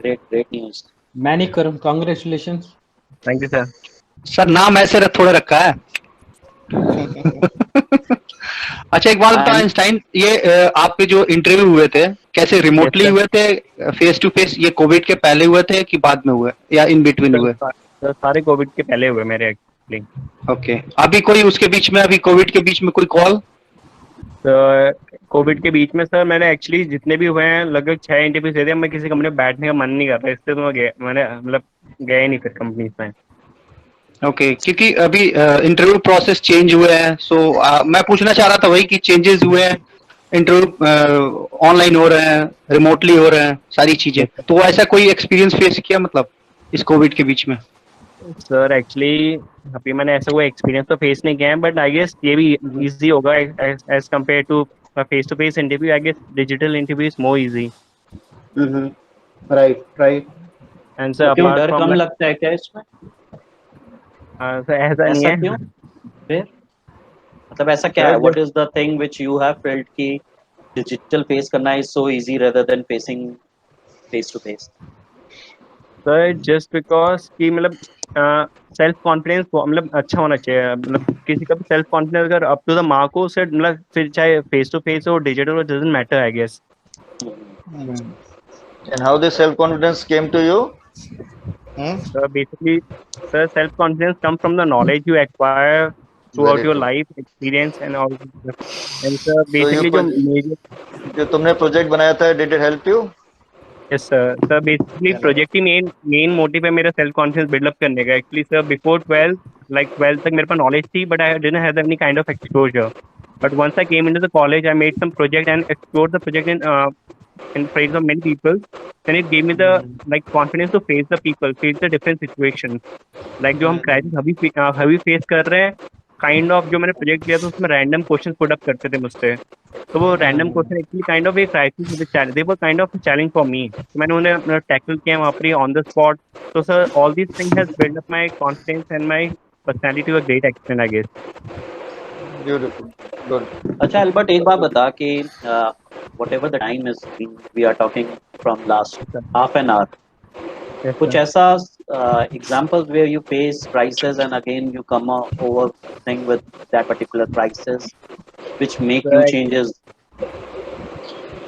Great news. Many congratulations. Thank you sir. Sir नाम ऐसे थोड़ा रखा है। अच्छा एक बात बताओ आइंस्टाइन, ये आपके जो इंटरव्यू हुए थे कैसे रिमोटली हुए थे, फेस टू फेस, ये कोविड के पहले हुए थे कि बाद में हुए या इन बिटवीन हुए? सर सारे कोविड के पहले हुए मेरे एक्चुअली। ओके, अभी कोई उसके बीच में, अभी कोविड के बीच में कोई कॉल? कोविड के बीच में सर मैंने एक्चुअली जितने भी हुए हैं लगभग 6 इंटरव्यू दे दिए। मैं किसी कंपनी में बैठने का मन नहीं कर रहा, इससे तो मैंने मतलब गया ही नहीं फिर कंपनी में। ओके, क्योंकि अभी इंटरव्यू प्रोसेस चेंज हुए हैं, सो मैं पूछना चाह रहा था वही कि चेंजेस हुए हैं, इंटरव्यू ऑनलाइन हो रहे हैं, रिमोटली हो रहे हैं, सारी चीजें। तो ऐसा कोई एक्सपीरियंस फेस किया मतलब इस कोविड के बीच में? सर एक्चुअली अभी मैंने ऐसा कोई एक्सपीरियंस तो फेस नहीं किया है, बट आई गेस ये भी इजी होगा as compare to face-to-face interview, I guess digital interview is more easy. Right, right. And so क्यों apart डर from कम like, लगता है क्या इसमें? so ऐसा नहीं ऐसा है क्यों? फिर मतलब ऐसा क्या सर है? जब What is the thing which you have felt कि digital face करना is so easy rather than facing face to face? Sir just because कि मतलब सेल्फ कॉन्फिडेंस मतलब अच्छा होना चाहिए, मतलब किसी का भी सेल्फ कॉन्फिडेंस अगर अप टू द मार्क हो सर, मतलब फिर चाहे फेस टू फेस हो डिजिटल हो, doesn't matter I guess. And how the self-confidence came to you? Hmm? So basically, sir, self confidence comes from the knowledge you acquire throughout Very your true. life, experience, and all. And sir, So you basically, जो major जो तुमने project बनाया था, did it help you? yes sir basically project की main motive है मेरा self confidence build up करने का. Actually sir, before 12 like 12 तक मेरे पास knowledge थी, but I didn't have any kind of exposure. But once I came into the college, I made some project and explored the project in front of many people. Then it gave me the like confidence to face the people, face the different situations. Like जो हम crisis अभी face कर रहे हैं, kind of जो मैंने project किया था उसमें रैंडम क्वेश्चन पुट अप करते थे मुझसे. तो वो random question actually kind of a crisis they were kind of challenge for me. तो मैंने उन्हें अपना टैकल किया वहाँ पर ऑन द स्पॉट. तो sir all this thing has build up my confidence and my personality to a great extent I guess. Beautiful. Good. अच्छा Albert एक बात बता कि whatever the time is we are talking from last half an hour, कुछ ऐसा examples where you face crisis and again you come over thing with that particular crisis which make you changes.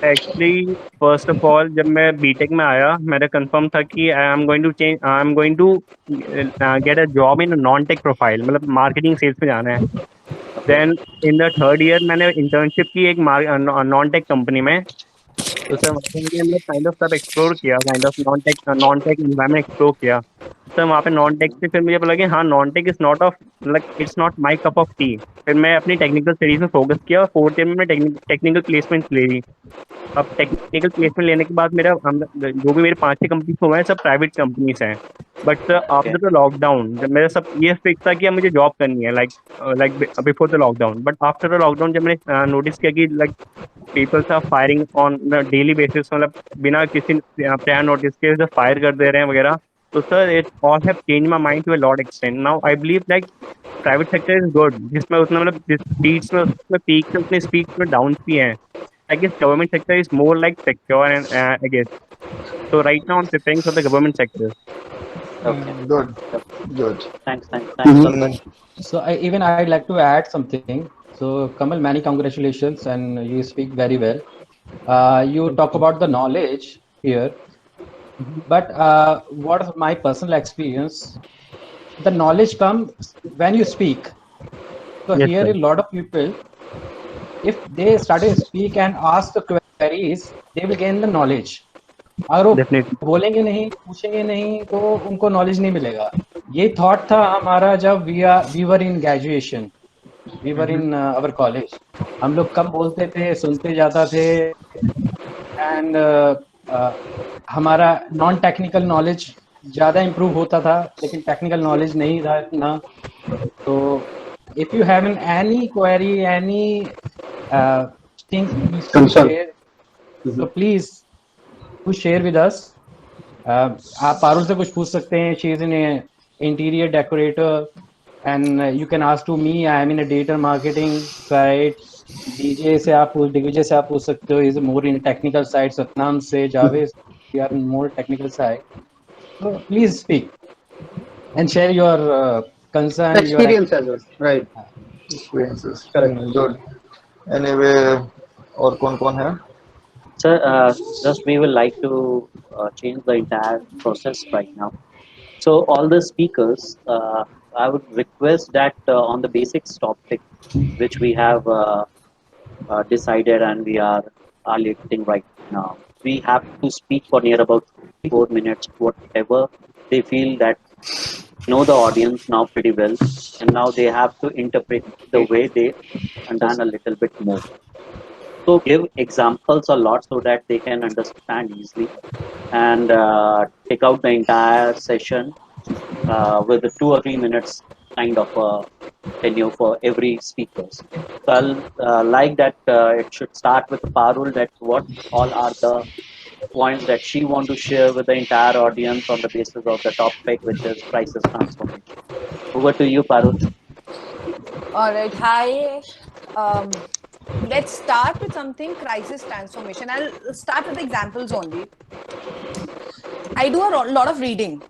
Actually first of all जब मैं BTech में आया मेरा confirm था कि I am going to get a job in non tech profile, मतलब marketing sales में जाना है. Then in the third year मैंने इंटर्नशिप की एक नॉन टेक कंपनी में. तो सर वहाँ पे मैंने मतलब काइंड ऑफ सब एक्सप्लोर किया, kind of non tech environment explore किया. सर वहाँ पे नॉन टेक से फिर मुझे पता कि हाँ non tech is not of like it's not my cup of T. फिर मैं अपनी टेक्निकल स्टडीज में फोकस किया और फोर्थ ईयर में मैं टेक्निकल प्लेसमेंट ले ली. अब टेक्निकल प्लेसमेंट लेने के बाद मेरा जो भी मेरे 5-6 कंपनीज हुए हैं सब प्राइवेट कंपनीज हैं. बट आफ्टर द लॉकडाउन जब मेरा सब ये फिक्स था कि अब मुझे जॉब करनी है like before the lockdown. But after the lockdown जब मैंने नोटिस किया कि like peoples are firing on daily basis, मतलब बिना किसी प्रायर नोटिस के जो फायर कर दे रहे हैं वगैरह. तो sir it all have change my mind to a lot extent. Now I believe like private sector is good जिसमें उतना मतलब जिस स्पीड्स में उसमें पीक में उतने स्पीड्स में डाउन भी हैं. I guess government sector is more like secure and I guess. So right now I'm preparing for the government sector. Okay. Good. Good. Thanks. So I'd like to add something. So Kamal, many congratulations and you speak very well. You talk about the knowledge here, but what is my personal experience? The knowledge comes when you speak. So Yes, here sir. a lot of people, if they start to speak and ask the queries, they will gain the knowledge. अगर वो Definitely. बोलेंगे नहीं पूछेंगे नहीं तो उनको knowledge नहीं मिलेगा. ये थॉट था हमारा जब we were in graduation, we were in our college. हम लोग कम बोलते थे, सुनते जाता थे एंड हमारा नॉन टेक्निकल नॉलेज ज़्यादा इम्प्रूव होता था लेकिन टेक्निकल नॉलेज नहीं था इतना. तो if you have any query any things to share, so please do share with us. आप पारुल से कुछ पूछ सकते हैं. She is an interior decorator and you can ask to me. I am in a data marketing side. DJ से आप दिग्विजय से आप पूछ सकते हो. Is more in technical side. Satnam से, Javed, we are in more technical side. So please speak and share your concern. Experience as well, right? Experiences. Correct. Good. Anyway, और कौन है? Sir, just we will like to change the entire process right now. So all the speakers, I would request that on the basics topic which we have decided and we are evaluating right now, we have to speak for near about 4 minutes, whatever they feel that know the audience now pretty well, and now they have to interpret the way they understand a little bit more. So give examples a lot so that they can understand easily and take out the entire session with a 2 or 3 minutes kind of tenure for every speaker. So I'll like that it should start with Parul, that what all are the points that she want to share with the entire audience on the basis of the topic, which is crisis transformation. Over to you, Parul. All right. Hi. Um, let's start with something crisis transformation. I'll start with examples only. I do a lot of reading.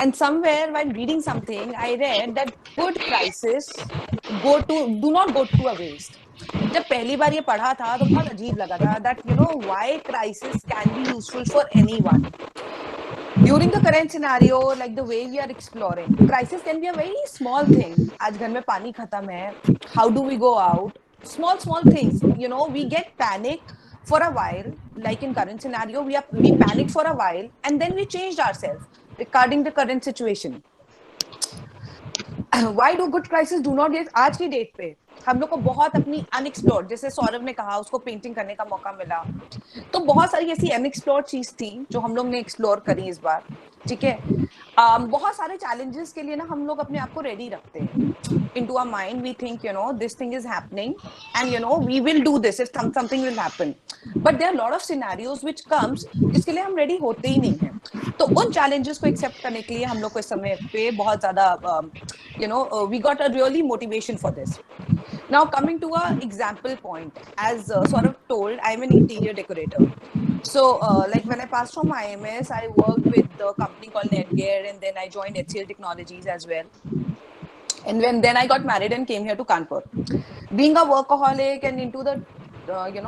And somewhere while reading something, I read that good crisis do not go to a waste. जब पहली बार ये पढ़ा था तो बहुत अजीब लगा था that why crisis can be useful for anyone. During the current scenario, like the way we are exploring, crisis can be a very small thing. आज घर में पानी खत्म है. How do we go out? Small things. We get panic for a while. Like in current scenario, we panic for a while and then we changed ourselves regarding the current situation. Why do good crisis do not get? आज की date पे हम लोग को बहुत अपनी unexplored, जैसे सौरभ ने कहा उसको पेंटिंग करने का मौका मिला, तो बहुत सारी ऐसी अनएक्सप्लोर्ड चीज थी जो हम लोग ने एक्सप्लोर करी इस बार. ठीक है. बहुत सारे चैलेंजेस के लिए ना हम लोग अपने आप को रेडी रखते हैं. into our mind we think this thing is happening and we will do this if something will happen, but there are a lot of scenarios which comes जिसके लिए हम रेडी होते ही नहीं हैं. तो उन चैलेंजेस को एक्सेप्ट करने के लिए हम लोग को इस समय पे बहुत ज्यादा we got a really motivation for this. Now coming to a example point, as sort of told, I'm an interior decorator. So like when I passed from IMS, I worked with a company called Netgear, and then I joined HCL Technologies as well. And then I got married and came here to Kanpur. Being a workaholic and into the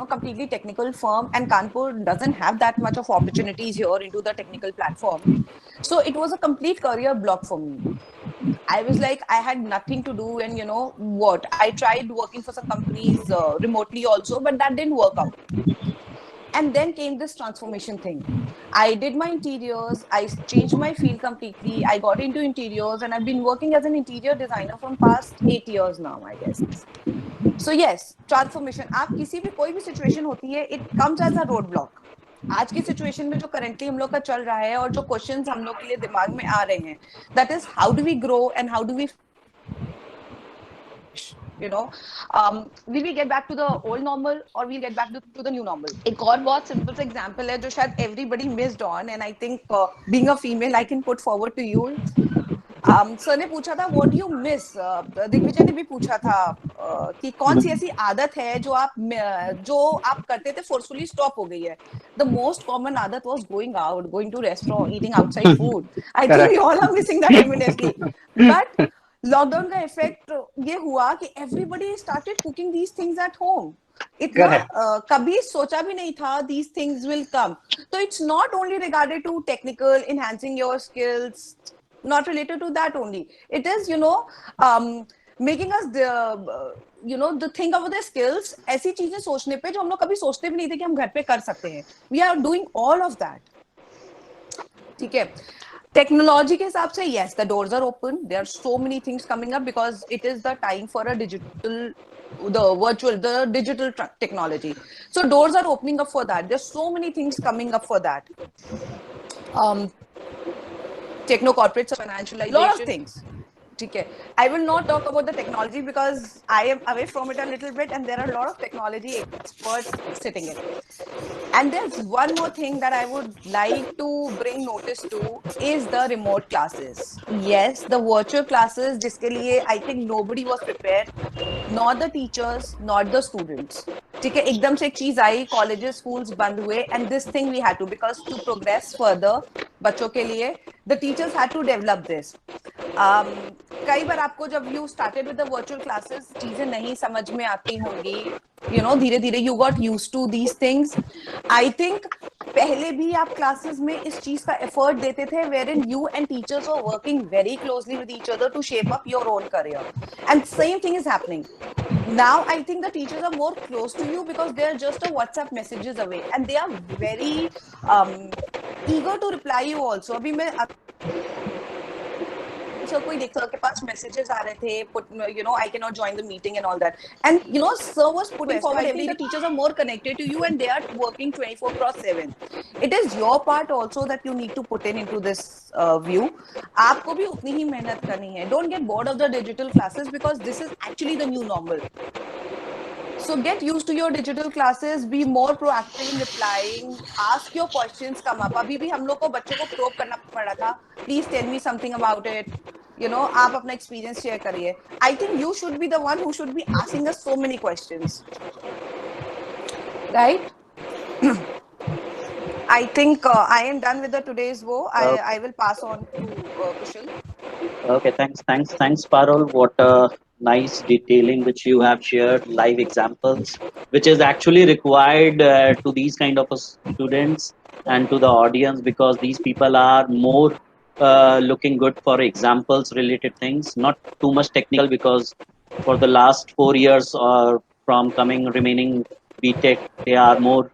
completely technical firm, and Kanpur doesn't have that much of opportunities here into the technical platform. So it was a complete career block for me. I was like, I had nothing to do, and what? I tried working for some companies remotely also, but that didn't work out. And then came this transformation thing. I did my interiors, I changed my field completely, I got into interiors, and I've been working as an interior designer from past 8 years now, I guess. So yes, transformation. आप किसी भी कोई भी situation होती है, it comes as a roadblock. आज की situation में जो करंटली हम लोग का चल रहा है और जो क्वेश्चंस हम लोग के लिए दिमाग में आ रहे हैं, that is how do we grow and how do we will we get back to the old normal or we'll get back to the new normal. एक और बहुत सिंपल सा एग्जांपल है जो शायद everybody missed on, and I think being a female I can put forward to you. Sir ने पूछा था what do you miss, Digvijay ने भी पूछा था कि कौन सी ऐसी आदत है जो आप करते थे फोर्सफुली स्टॉप हो गई है. The most common आदत was going out, going to restaurant, eating outside food. I think we all are missing that tremendously. But lockdown का इफेक्ट ये हुआ कि everybody started cooking these things at home. इतना कभी सोचा भी नहीं था these things will come. So it's not only regarded to technical, enhancing your skills, not related to that only. It is making us the think about the skills. ऐसी चीजें सोचने पे जो हम लोग कभी सोचते भी नहीं थे कि हम घर पे कर सकते हैं. We are doing all of that. ठीक है. Technology के हिसाब से yes, the doors are open. There are so many things coming up because it is the time for the digital technology. So doors are opening up for that. There's so many things coming up for that. Techno corporates, financialization, lot of things. Okay. I will not talk about the technology because I am away from it a little bit, and there are a lot of technology experts sitting in. And there's one more thing that I would like to bring notice to is the remote classes. Yes, the virtual classes, जिसके लिए I think nobody was prepared, not the teachers, not the students. ठीक है, एकदम से एक चीज आई, colleges, schools बंद हुए, and this thing we had to, because to progress further, बच्चों के लिए, the teachers had to develop this. कई बार आपको जब you started with the virtual classes चीजें नहीं समझ में आती होंगी, धीरे धीरे you got used to these things. I think पहले भी आप classes में इस चीज का effort देते थे, wherein you and teachers were working very closely with each other to shape up your own career, and same thing is happening now. I think the teachers are more close to you because they are just a WhatsApp messages away, and they are very eager to reply you also. अभी मैं sir को ही देख sir के पास messages आ रहे थे, you know, I cannot join the meeting and all that. And you know, sir was putting forward everything. The teachers are more connected to you and they are working 24/7. It is your part also that you need to put into this view. आपको भी उतनी ही मेहनत करनी है. Don't get bored of the digital classes because this is actually the new normal. So get used to your digital classes, be more proactive in replying, ask your questions come up. अभी भी हम लोग को बच्चों को probe करना पड़ा था. Please tell me something about it. You know, आप अपना experience share करिए. I think you should be the one who should be asking us so many questions. Right? I think I am done with the today's wo. I will pass on to Kushal. Okay, thanks, Parul. What a nice detailing which you have shared, live examples, which is actually required to these kind of students and to the audience, because these people are more looking good for examples related things, not too much technical, because for the last 4 years or from remaining BTech, they are more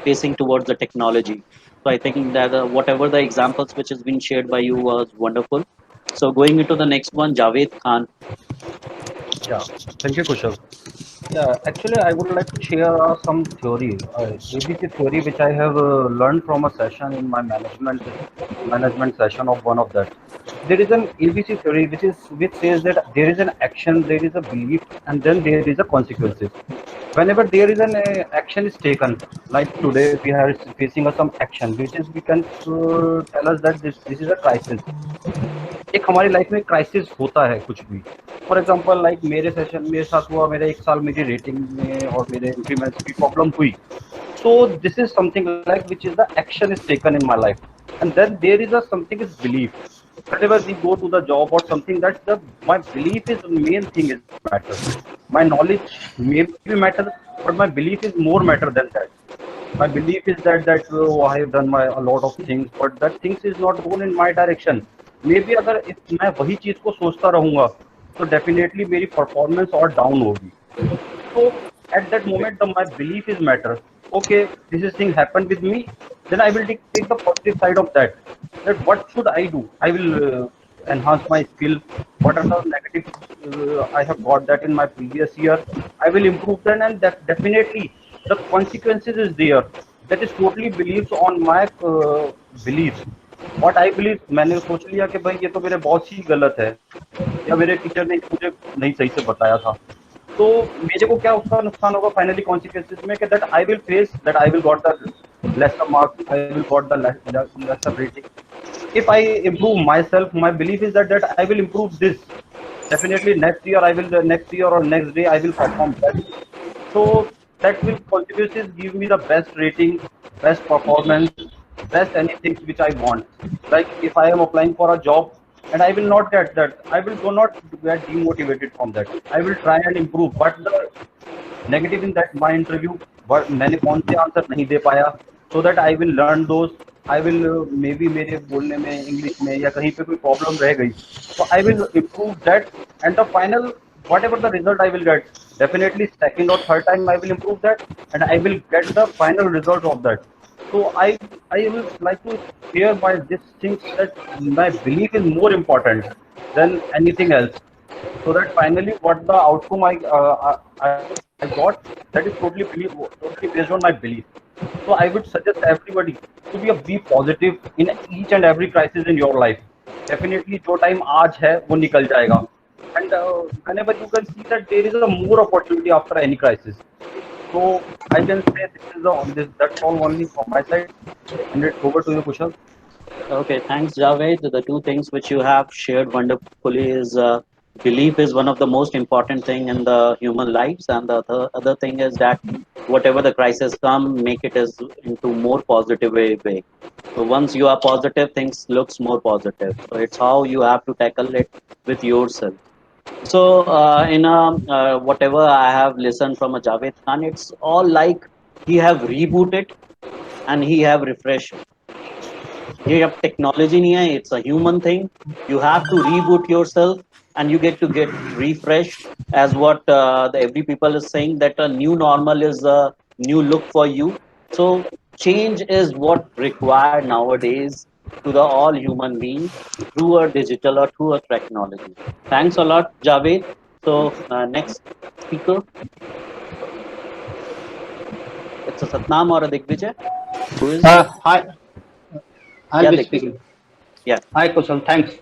facing towards the technology. So I think that whatever the examples which has been shared by you was wonderful. So going into the next one, Javed Khan. Yeah, thank you, Kushal. Yeah, actually, I would like to share some theory, ABC theory, which I have learned from a session in my management session of one of that. There is an ABC theory which says that there is an action, there is a belief, and then there is a consequences. Whenever there is an action is taken, like today we are facing some action, which is we can tell us that this is a crisis. एक हमारी life में crisis होता है कुछ भी. For example like मेरे साथ हुआ, मेरे 1 साल मेरी रेटिंग में और मेरे इंक्रीमेंट्स की प्रॉब्लम हुई. So this is something like which is the action is taken in my life, and then there is a something is belief. Whenever we go to the job or something, that's my belief is the main thing is matter. My knowledge may be matter, but my belief is more matter than that. My belief is that I have done a lot of things, but that things is not going in my direction. May be अगर मैं वही चीज को सोचता रहूंगा तो definitely मेरी performance और डाउन होगी. तो at that moment my belief is matter. Okay, this is thing happened with me, then I will take the positive side of that what should I do. I will enhance my skill. What are the negative I have got that in my previous year, I will improve them, and that definitely the consequences is there. That is totally beliefs on my beliefs. What I believe, मैंने सोच लिया कि भाई ये तो मेरे boss ही गलत है या मेरे टीचर ने मुझे नहीं सही से बताया था, तो मेरे को क्या उसका नुकसान होगा फाइनली कॉन्सिक्वेंसेस में कि that I will face, that I will got the lesser marks, I will got the lesser rating. If I improve myself, my belief is that I will improve this. Definitely next year or next day I will perform that. So that will consequences give me the best rating, best performance, best anything which I want. Like if I am applying for a job and I will not get that, I will not get demotivated from that. I will try and improve. But the negative in that my interview, मैंने कौन से answer नहीं दे पाया, so that I will learn those. I will maybe मेरे बोलने में English में या कहीं पे कोई प्रॉब्लम रह गई, so I will improve that, and the final whatever the result I will get, definitely second or third time I will improve that, and I will get the final result of that. So I will like to share by this thing that my belief is more important than anything else, so that finally what the outcome I got, that is totally based on my belief. So I would suggest everybody to be positive in each and every crisis in your life. Definitely जो time आज है वो निकल जाएगा, and whenever you can see that there is a more opportunity after any crisis. So I can say that's all only from my side, and it's over to you, Kushal. Okay, thanks, Javed. The two things which you have shared wonderfully is belief is one of the most important thing in the human lives, and the other thing is that whatever the crisis come, make it as into more positive way. So once you are positive, things looks more positive. So it's how you have to tackle it with yourself. So in whatever I have listened from a Javed Khan, it's all like he have rebooted and he have refreshed. ये अब technology नहीं है, it's a human thing. You have to reboot yourself and you get refreshed, as what the every people is saying, that a new normal is a new look for you. So change is what required nowadays to the all human beings through a digital or through a technology. Thanks a lot, Javed. So next speaker, it's a Satnam or a Digvijay. Who is? Hi, I'll Yeah, be Digvijay. speaking. Yeah. Hi, Kushal. Thanks.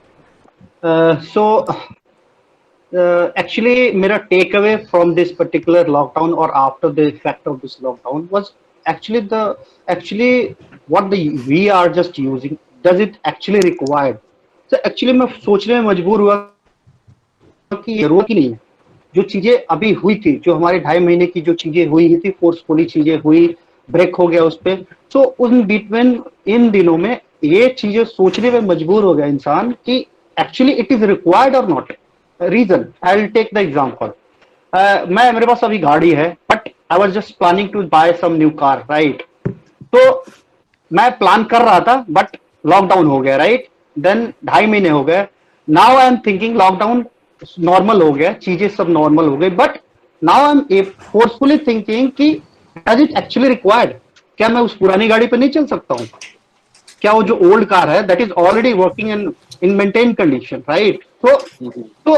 Actually, मेरा takeaway from this particular lockdown or after the effect of this lockdown was actually what we are just using. Does it actually required? So actually मैं सोचने में मजबूर हुआ कि ये जरूरत ही नहीं है। जो चीजें अभी हुई थी, जो हमारे 2.5 महीने की जो चीजें हुई थी, फोर्सफुली चीजें हुई, ब्रेक हो गया उस पे। सो उन बिटवीन इन दिनों में ये चीजें सोचने में मजबूर हो गया इंसान कि एक्चुअली इट इज रिक्वायर्ड और not. Reason I will take the example. मेरे पास अभी गाड़ी है, but I was just planning to buy some new car, right? तो मैं प्लान कर रहा था, बट लॉकडाउन हो गया, राइट? देन 2.5 महीने हो गए। Now I am thinking lockdown normal हो गया, चीजें सब नॉर्मल हो गई, but now I am forcefully thinking कि डज इट एक्चुअली रिक्वायर्ड? क्या मैं उस पुरानी गाड़ी पे नहीं चल सकता हूँ? क्या वो जो ओल्ड कार है that is already working in maintain condition, right? तो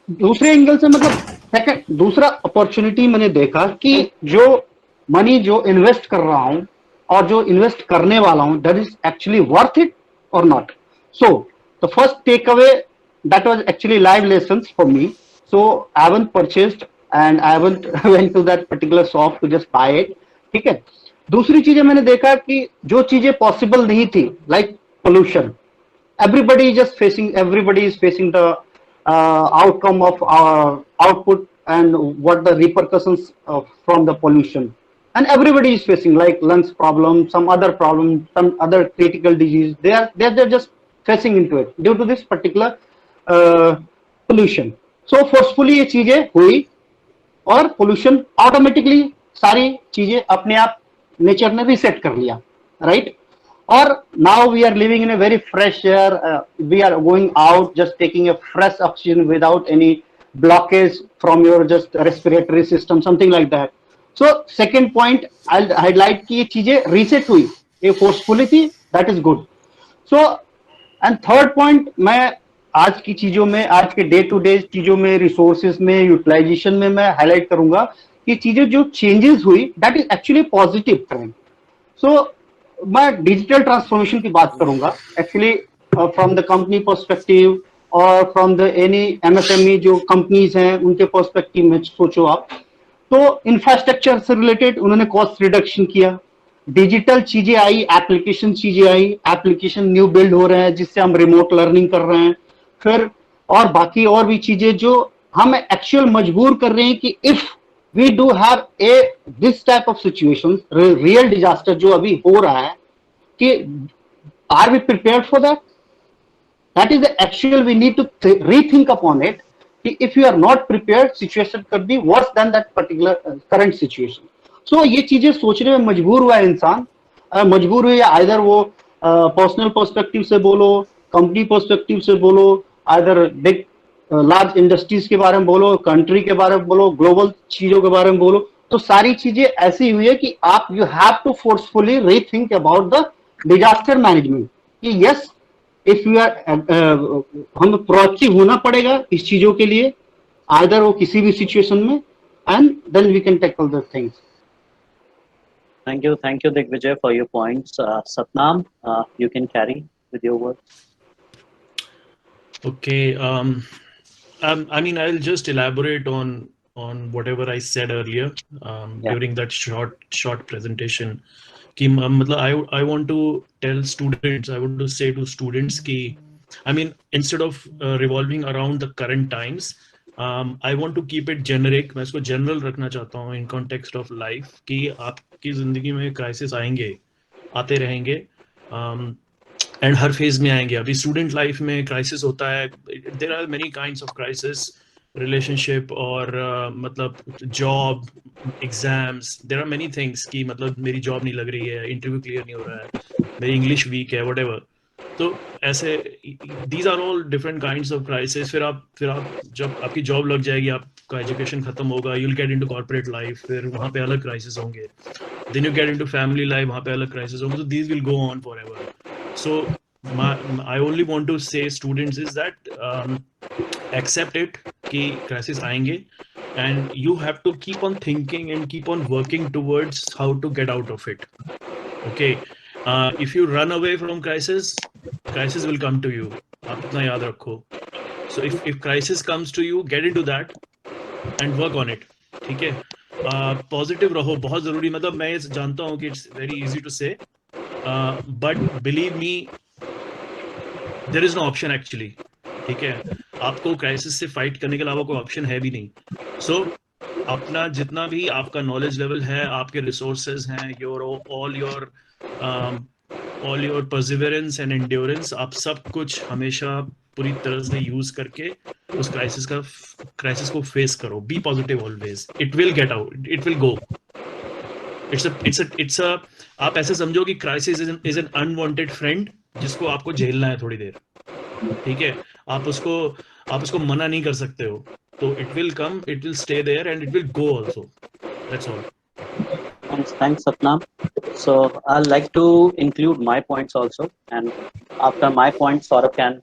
दूसरे एंगल से मतलब सेकंड दूसरा अपॉर्चुनिटी मैंने देखा कि जो मनी जो इन्वेस्ट कर रहा हूं और जो इन्वेस्ट करने वाला हूं, that is actually worth it और not. So the first takeaway that was actually live lessons for me. So I haven't purchased and I haven't went to that particular shop to just buy it, ठीक है? दूसरी चीजें मैंने देखा कि जो चीजें पॉसिबल नहीं थी, like pollution, everybody is facing the outcome of output and what the repercussions from the pollution, and everybody is facing like lungs problem, some other problem, some other critical disease. They're just facing into it due to this particular pollution. So forcefully ये चीजें हुई और pollution automatically सारी चीजें अपने आप nature ने reset कर लिया, right? Or now we are living in a very fresh air. We are going out, just taking a fresh oxygen without any blockage from your just respiratory system, something like that. So second point, I'll highlight कि ये चीजें reset हुई, ये forcefully थी, that is good. So and third point, मैं आज की चीजों में, आज के डे टू डे चीजों में, रिसोर्सेज में, यूटिलाइजेशन में मैं हाईलाइट करूंगा कि चीजें जो चेंजेस हुई, that is actually positive trend. सो मैं डिजिटल ट्रांसफॉर्मेशन की बात करूंगा actually from the company perspective और फ्रॉम द एनी एमएसएमई जो कंपनीज हैं उनके पर्सपेक्टिव में सोचो आप, तो इंफ्रास्ट्रक्चर से रिलेटेड उन्होंने कॉस्ट रिडक्शन किया, डिजिटल चीजें आई, एप्लीकेशन चीजें आई, एप्लीकेशन न्यू बिल्ड हो रहे हैं जिससे हम रिमोट लर्निंग कर रहे हैं, फिर और बाकी और भी चीजें जो हम एक्चुअल मजबूर कर रहे हैं कि if we do have this type of situations, real disaster जो अभी हो रहा है, कि are we prepared for that? That is the actual we need to rethink upon it. If you are not prepared, situation could be worse than that particular current situation. So ये चीजें सोचने में मजबूर हुआ है इंसान, मजबूर हुई है, either वो पर्सनल पर्सपेक्टिव से बोलो, कंपनी पर्सपेक्टिव से बोलो, either big लार्ज इंडस्ट्रीज के बारे में बोलो, कंट्री के बारे में बोलो, ग्लोबल चीजों के बारे में बोलो, तो सारी चीजें ऐसी हुई है कि आप you have to forcefully rethink about the disaster management कि यस इफ यू आर हम प्रोएक्टिव होना पड़ेगा इस चीजों के लिए, आइदर वो किसी भी सिचुएशन में, and then we can tackle the things. Thank you, Digvijay, for your points. Satnam, you can carry with your words. Okay. I mean, I'll just elaborate on whatever I said earlier during that short presentation. कि मतलब I want to tell students, I want to say to students कि I mean, instead of revolving around the current times, I want to keep it generic. मैं इसको general रखना चाहता हूँ in context of life कि आपकी जिंदगी में क्राइसिस आएंगे, आते रहेंगे, एंड हर फेज में आएंगे। अभी स्टूडेंट लाइफ में क्राइसिस होता है, there are many kinds of crisis, relationship और मतलब job, exams, there are many things कि मतलब मेरी जॉब नहीं लग रही है, इंटरव्यू क्लियर नहीं हो रहा है, मेरी इंग्लिश वीक है, व्हाटएवर। तो ऐसे these are all different kinds of crisis. फिर आप जब आपकी जॉब लग जाएगी, आपका एजुकेशन खत्म होगा, you will get into corporate life, फिर वहाँ पे अलग क्राइसिस होंगे, then you get into family life, वहाँ पे अलग क्राइसिस होंगे, तो these will go on forever. So I only want to say students is that accept it कि crisis आएंगे, and you have to keep on thinking and keep on working towards how to get out of it. Okay, if you run away from crisis will come to you. आप इतना याद रखो. So if crisis comes to you, get into that and work on it. ठीक है, positive रहो, बहुत जरूरी. मतलब मैं जानता हूँ कि it's very easy to say, but believe me there is no option actually. ठीक है, आपको क्राइसिस से फाइट करने के अलावा कोई ऑप्शन है भी नहीं. सो अपना जितना भी आपका नॉलेज लेवल है, आपके रिसोर्सेज हैं, all your perseverance and endurance, आप सब कुछ हमेशा पूरी तरह से यूज करके उस क्राइसिस को फेस करो. Be positive always. It will get out, it will go. It's a आप ऐसे समझो कि crisis is an unwanted friend जिसको आपको झेलना है थोड़ी देर. ठीक है, आप उसको मना नहीं कर सकते हो. तो it will come, it will stay there and it will go also. That's all. Thanks, Satnam. So I'd like to include my points also, and after my points, Saurabh can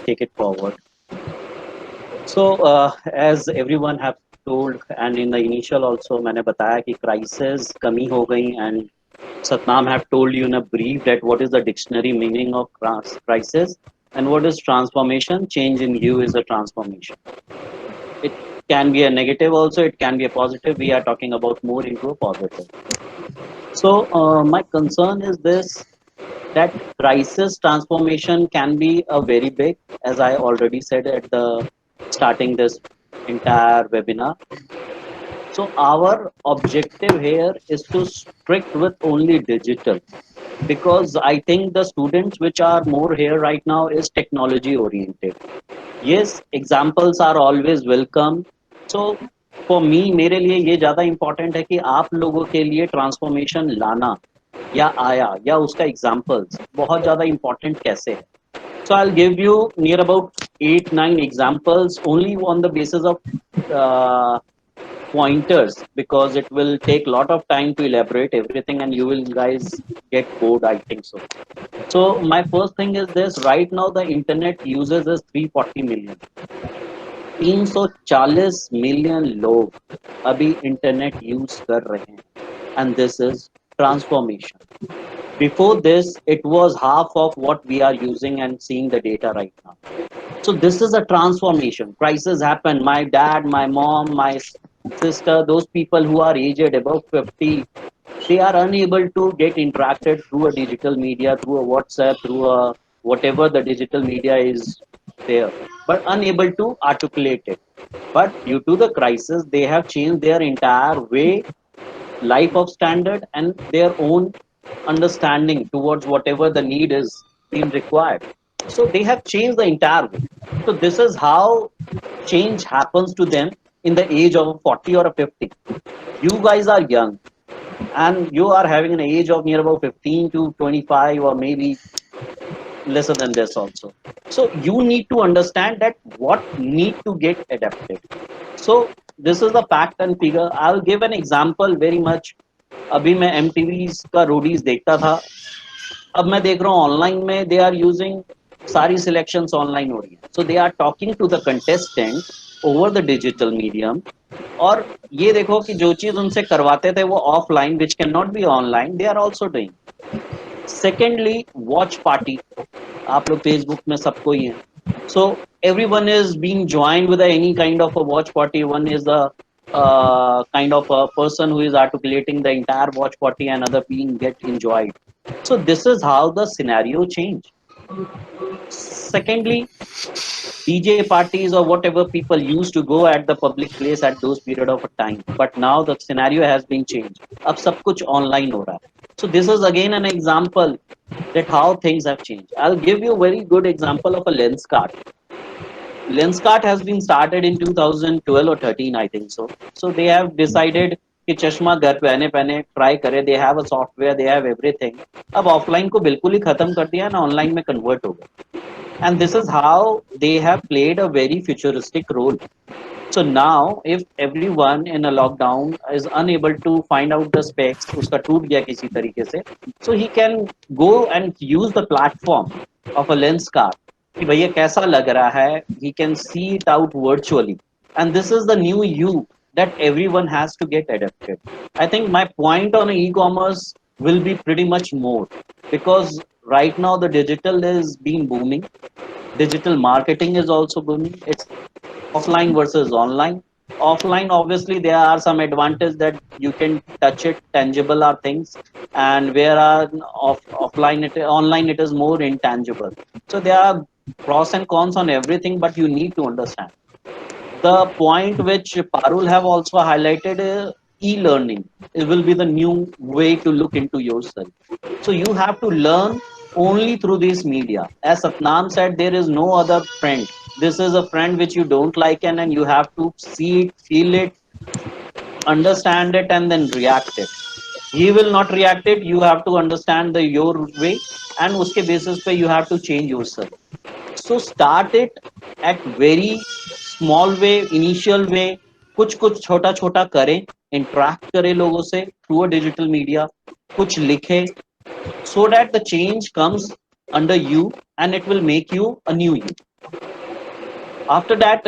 take it forward. So as everyone have told, and in the initial also, मैंने बताया कि crisis कमी हो गई, and Satnam have told you in a brief that what is the dictionary meaning of crisis and what is transformation. Change in you is a transformation. It can be a negative also, it can be a positive. We are talking about more into a positive. So my concern is this, that crisis transformation can be a very big, as I already said at the starting this entire webinar. So our objective here is to strict with only digital, because I think the students which are more here right now is technology oriented. Yes, examples are always welcome. So for me, मेरे लिए ये ज़्यादा important है कि आप लोगों के लिए ट्रांसफॉर्मेशन लाना या आया या उसका एग्जाम्पल्स बहुत ज़्यादा important कैसे है. So I'll give you near about 8-9 examples only on the basis of pointers, because it will take a lot of time to elaborate everything and you will guys get bored, I think so. So my first thing is this: right now the internet users is 340 million. 340 million लोग अभी internet use कर रहे हैं, and this is transformation. Before this, it was half of what we are using and seeing the data right now. So this is a transformation. Crisis happened. My dad, my mom, my sister, those people who are aged above 50, they are unable to get interacted through a digital media, through a WhatsApp, through a whatever the digital media is there, but unable to articulate it. But due to the crisis, they have changed their entire way, life of standard, and their own understanding towards whatever the need is being required. So they have changed the entire way. So this is how change happens to them in the age of 40 or 50. You guys are young and you are having an age of near about 15 to 25 or maybe lesser than this also. So you need to understand that what need to get adapted. So this is the fact and figure. I'll give an example very much. अभी मैं MTV's का Roadies देखता था, अब मैं देख रहा हूँ ऑनलाइन में दे आर यूजिंग सारी सिलेक्शंस ऑनलाइन हो रही है. So they are talking to the contestant over the digital medium. और ये देखो कि जो चीज उनसे करवाते थे वो offline, which can not be online, they are also doing. Secondly, watch party. आप लोग फेसबुक में सबको ही है. सो everyone is being joined with any kind of a watch party. One is a kind of a person who is articulating the entire watch party and other being get enjoyed. So this is how the scenario changed. Secondly, DJ parties or whatever people used to go at the public place at those period of time, but now the scenario has been changed. अब सब कुछ online हो रहा है. So this is again an example that how things have changed. I'll give you a very good example of a Lenskart. Lenskart has been started in 2012 or 13, I think so. So they have decided कि चश्मा घर पहने पहने try करे. They have a software, they have everything. अब offline को बिल्कुल ही खत्म कर दिया ना, ऑनलाइन में कन्वर्ट हो गया. And this is how they have played a very futuristic role. So now, if everyone in a lockdown is unable to find out the specs, उसका टूट गया किसी तरीके से, so he can go and use the platform of a Lenskart कि भैया कैसा लग रहा है, he can see it out virtually, and this is the new you that everyone has to get adapted. I think my point on e-commerce will be pretty much more because right now the digital is being booming, digital marketing is also booming. It's offline versus online. Offline, obviously, there are some advantages that you can touch it, tangible are things, and where are offline, online, it is more intangible. So there are pros and cons on everything, but you need to understand. The point which Parul have also highlighted e-learning. It will be the new way to look into yourself. So you have to learn only through this media. As Satnam said, there is no other friend. This is a friend which you don't like and you have to see it, feel it, understand it, and then react it. He will not react it. You have to understand the your way, and uske basis pe you have to change yourself. So start it at very small way, initial way, कुछ कुछ छोटा छोटा करें, interact करें लोगों से through a digital media, कुछ लिखें, so that the change comes under you and it will make you a new you. After that,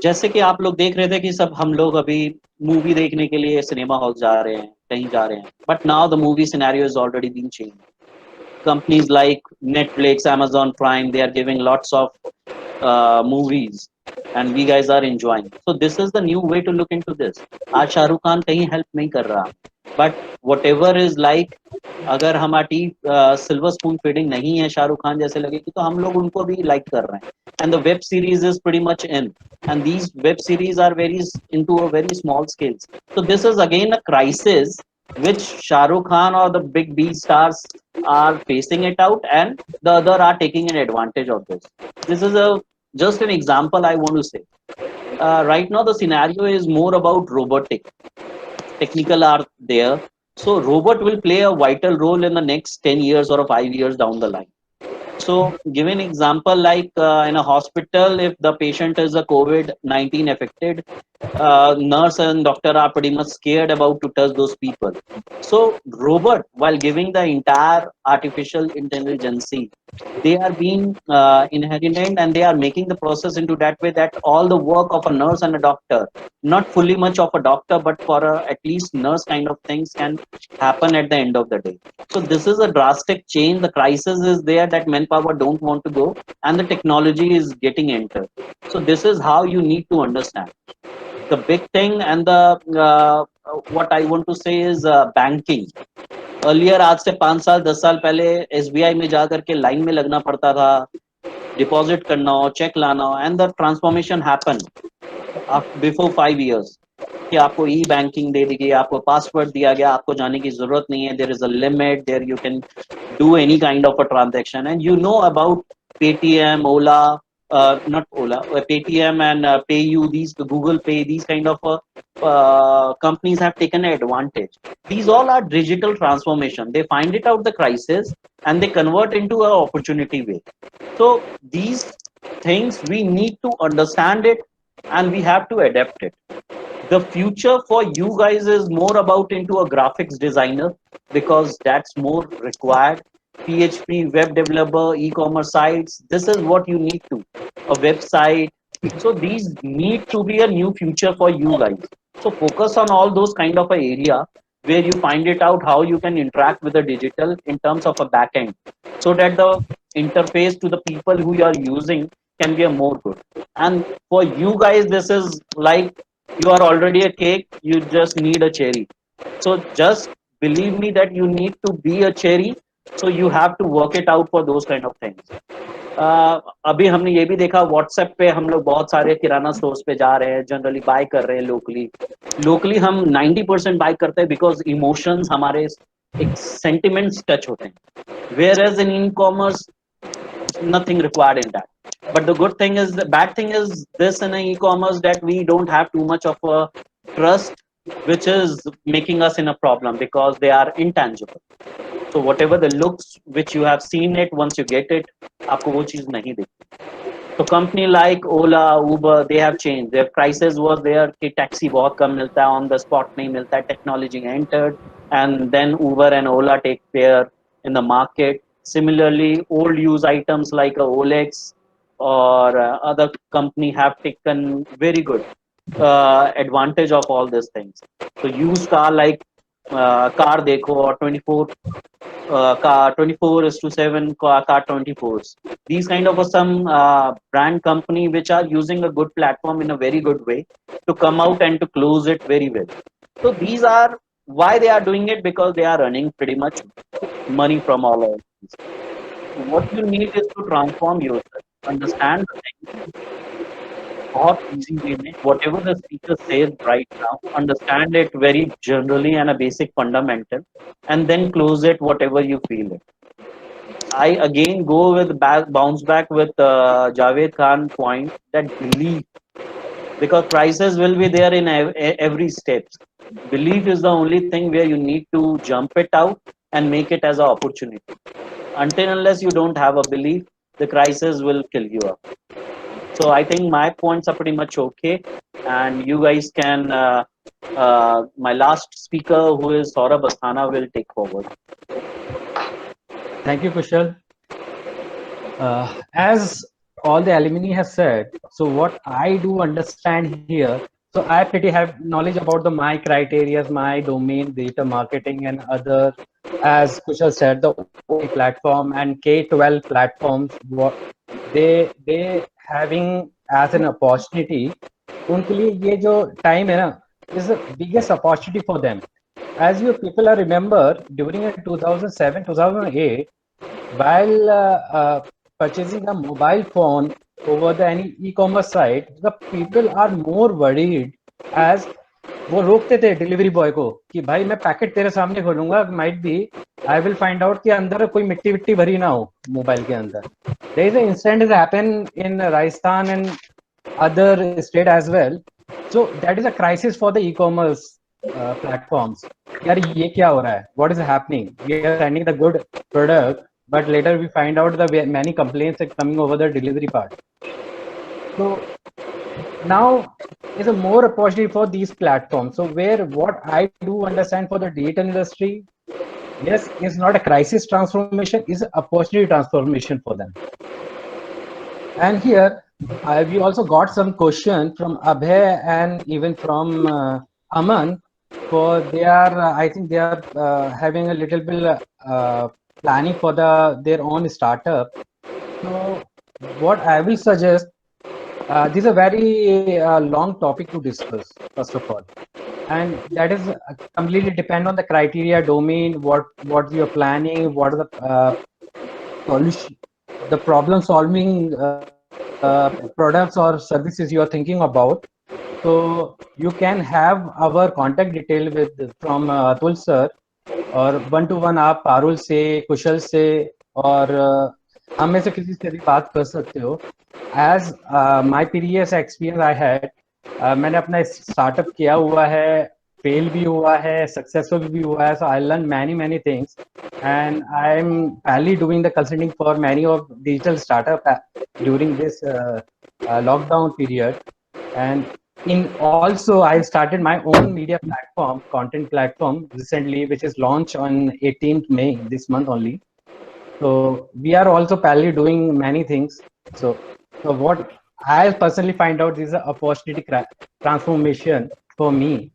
जैसे कि आप लोग देख रहे थे कि सब हम लोग अभी मूवी देखने के लिए सिनेमा हॉल जा रहे हैं, कहीं जा रहे हैं, but now the movie scenario has already been changed. Companies like Netflix, Amazon Prime, they are giving lots of movies and we guys are enjoying. So this is the new way to look into this. आज शाहरुख खान कहीं help नहीं कर रहा, but whatever is like, अगर हमारी silver spoon feeding नहीं है शाहरुख खान जैसे लगेगी तो हम लोग उनको भी लाइक कर रहे हैं. And the web series is pretty much in, and these web series are very into a very small scales. So this is again a crisis which Shah Rukh Khan or the big B stars are facing it out, and the other are taking an advantage of this. This is a just an example I want to say. Right now the scenario is more about robotic. Technical are there, so robot will play a vital role in the next 10 years or 5 years down the line. So give an example like in a hospital, if the patient is a COVID-19 affected, nurse and doctor are pretty much scared about to touch those people. So robot, while giving the entire artificial intelligence, they are being inherent and they are making the process into that way that all the work of a nurse and a doctor, not fully much of a doctor, but for a, at least nurse kind of things can happen at the end of the day. So this is a drastic change. The crisis is there that manpower don't want to go and the technology is getting entered. So this is how you need to understand. The big thing and the what I want to say is banking. Earlier आज से 5 साल 10 साल पहले SBI में जा करके line में लगना पड़ता था, डिपॉजिट करना हो, चेक लाना हो, and the transformation happened before 5 years. कि आपको ई बैंकिंग दे दी गई, आपको पासवर्ड दिया गया, आपको जाने की जरूरत नहीं है, there is a limit, there you can do any kind of a transaction, and you know about Paytm, Ola, not Ola, Paytm and PayU, these Google Pay, these kind of companies have taken advantage. These all are digital transformation. They find it out the crisis and they convert into an opportunity way. So these things we need to understand it and we have to adapt it. The future for you guys is more about into a graphics designer because that's more required. PHP, web developer, e-commerce sites, this is what you need to, a website. So these need to be a new future for you guys. So focus on all those kind of a area where you find it out how you can interact with the digital in terms of a backend so that the interface to the people who you are using can be a more good. And for you guys, this is like you are already a cake, you just need a cherry. So just believe me that you need to be a cherry, so you have to work it out for those kind of things. अभी हमने ये भी देखा WhatsApp पे हम लोग बहुत सारे किराना स्टोर्स पे जा रहे हैं, जनरली बाय कर रहे हैं लोकली हम 90% बाय करते हैं बिकॉज इमोशंस हमारे एक सेंटिमेंट्स टच होते हैं, whereas in e commerce nothing required in that. But the good thing is, the bad thing is this in e-commerce that we don't have too much of a trust, which is making us in a problem because they are intangible. So whatever the looks which you have seen it, once you get it, आपको वो चीज नहीं दिखती. तो company like Ola Uber they have change their crisis was there कि taxi बहुत कम मिलता है ऑन द स्पॉट नहीं मिलता है technology entered and then Uber and Ola take care in the market. Similarly, old use items like a Olex or other company have taken very good advantage of all these things. So used car like car dekho or 24 car 24:7 car 24s. These kind of some brand company which are using a good platform in a very good way to come out and to close it very well. So these are why they are doing it, because they are earning pretty much money from all of this. What you need is to transform yourself, understand the thing बहुत easy way में, whatever the speaker says right now, understand it very generally and a basic fundamental, and then close it whatever you feel it. I again go with bounce back with Javed Khan point that belief, because crisis will be there in every step. Belief is the only thing where you need to jump it out and make it as an opportunity. Until unless you don't have a belief, the crisis will kill you up. So I think my points are pretty much okay, and you guys can my last speaker, who is Saurabh Asthana, will take forward. Thank you, Kushal. As all the alumni have said, so what I do understand here, so I pretty have knowledge about the my criteria, my domain, data marketing, and other, as Kushal said, the OE platform and K-12 platforms, what they having as an opportunity. उनके लिए ये जो time है ना, is the biggest opportunity for them. As you people are remember, during 2007, 2008, while purchasing a mobile phone over the any e-commerce site, the people are more worried as वो रोकते थे delivery boy को कि भाई मैं packet तेरे सामने खोलूंगा, might be I will find out कि अंदर कोई मिट्टी विट्टी भरी ना हो मोबाइल के अंदर. There is a incident that happened in Rajasthan and other state as well. So that is a crisis for the e-commerce platforms. यार ये क्या हो रहा है? What is happening? We are sending the good product, but later we find out the many complaints are coming over the delivery part. So now is a more opportunity for these platforms. So where what I do understand for the digital industry, yes, it's not a crisis transformation, it's an opportunity transformation for them. And here we also got some question from Abhay and even from Aman. For they are, I think they are having a little bit planning for their own startup. So what I will suggest, this is a very long topic to discuss, first of all, and that is completely depend on the criteria, domain, what you are planning, what are the solution, the problem solving products or services you are thinking about. So you can have our contact detail with from Atul sir, और 1-to-1 आप पारुल से, कुशल से और हम में से किसी से भी बात कर सकते हो. As my previous experience I had, मैंने अपना स्टार्टअप किया हुआ है, फेल भी हुआ है, सक्सेसफुल भी हुआ है. So I learned many things, and I'm only doing the consulting for many of digital startup during this lockdown period. And in also I started my own media platform, content platform recently, which is launched on 18th May this month only. So we are also parallelly doing many things. So what I personally find out is an opportunity transformation for me.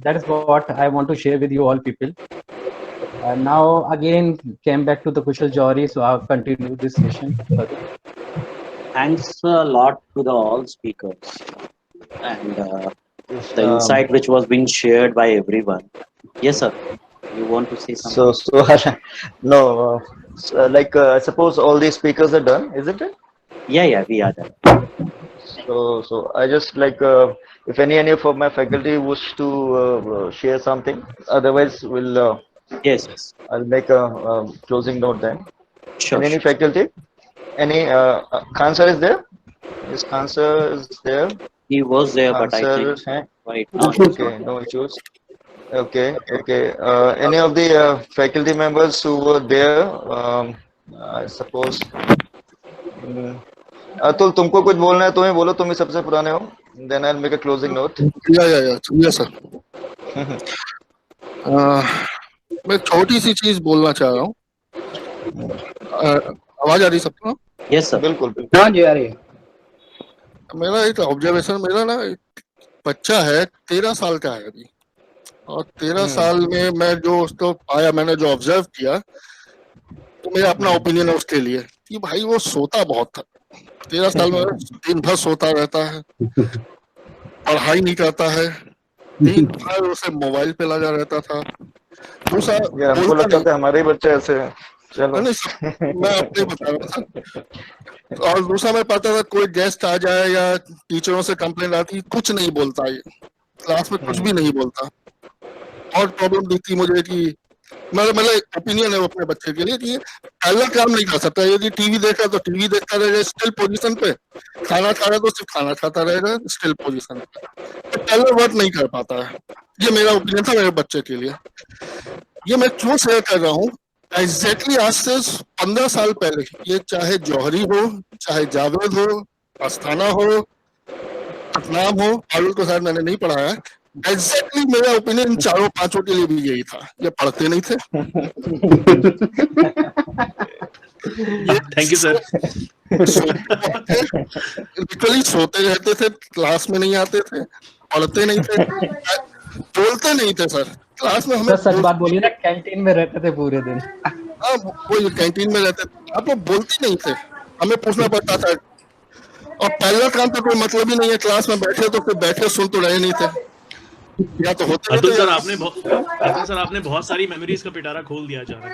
That is what I want to share with you all people. Now again came back to the Kushal Johri, so I'll continue this session further. Thanks a lot to the all speakers and the insight which was being shared by everyone. Yes, sir. You want to say something? So no, I suppose all these speakers are done, isn't it? Yeah, we are done. So I just if any of my faculty wish to share something, otherwise we'll yes, I'll make a closing note then. Sure. Any faculty? Any Khan sir is there? Yes, Khan sir is there. He was there, Khan but I sir, think right now. Okay, no issues. Okay. Any of the faculty members who were there, I suppose. Atul तुमको कुछ बोलना है तुम्हें बोलो, तुम ही सबसे पुराने हो, then I will make a closing note. Yeah sir. मैं छोटी सी चीज बोलना चाह रहा हूँ। आवाज आ रही सबको? Yes sir. बिल्कुल हाँ जी आ रही है। मेरा एक ऑब्जर्वेशन, मेरा ना एक बच्चा है 13 साल का है अभी, और 13 साल में मैं जो उसको पाया, मैंने जो ऑब्जर्व किया, तो मेरा अपना ओपिनियन है उसके लिए कि भाई वो सोता बहुत था। 13 साल में दिन भर सोता रहता है, पढ़ाई नहीं करता है, दिन भर उसे मोबाइल पे लगा रहता था। दूसरा यार हमको लगता था हमारे ही बच्चे ऐसे हैं। चलो मैं अपने बता रहा था। और दूसरा मैं पाता था कोई गेस्ट आ जाए या टीचरों से कंप्लेंट आती, कुछ नहीं बोलता, ये क्लास में कुछ भी नहीं बोलता। और प्रॉब्लम दिखती मुझे कि मेरा ओपिनियन है वो अपने बच्चे के लिए कि पहला काम नहीं कर सकता। यदि टीवी देख रहा तो टीवी देखता रहेगा स्टिल पोजीशन पे, खाना खा रहा तो सिर्फ खाना खाता रहेगा स्टिल पोजीशन पे, तो पहला वर्क नहीं कर पाता है। ये मेरा ओपिनियन था मेरे बच्चे के लिए। ये मैं क्यों शेयर कर रहा हूँ, एग्जैक्टली आज से 15 साल पहले, ये चाहे जौहरी हो, चाहे जावेद हो, अस्थाना हो, सतनाम हो, पारुल को शायद मैंने नहीं पढ़ाया, एग्जैक्टली मेरा ओपिनियन चारों पांचों के लिए भी यही था। ये पढ़ते नहीं थे। Thank you sir. लिटरली सोते रहते थे, क्लास में नहीं आते थे, पढ़ते नहीं थे, बोलते नहीं थे सर। क्लास में हमें सच बात बोलिए ना, कैंटीन में रहते थे पूरे दिन। हाँ वो कैंटीन में रहते थे, आप लोग बोलते नहीं थे, हमें पूछना पड़ता था। और पहला काम तो कोई मतलब ही नहीं है, क्लास में बैठे तो फिर बैठे सुन तो रहे नहीं थे, या तो होते अतुल सर आपने बहुत सारी मेमोरीज का पिटारा खोल दिया जा रहा है।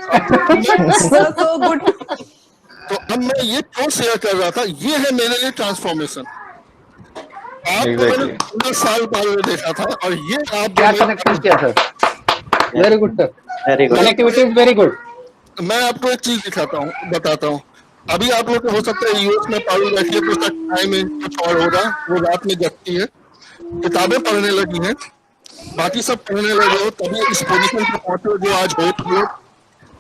तो अब मैं ये क्यों शेयर कर रहा था, ये है मेरे लिए ट्रांसफॉर्मेशन। आपको मैंने 15 साल पहले देखा था, और ये आप क्या कनेक्शन किया sir? Very good sir, very good, connectivity is very good. मैं आपको एक चीज दिखाता हूँ, बताता हूँ। अभी आप लोग हो सकता है यूएस में पारुल बैठी है, तो उसका टाइम कुछ और होगा, वो रात में जगती है, किताबें पढ़ने लगी हैं, बाकी सब पढ़ने लगे हो, तभी इस पोजीशन पे पहुंचे जो आज हो।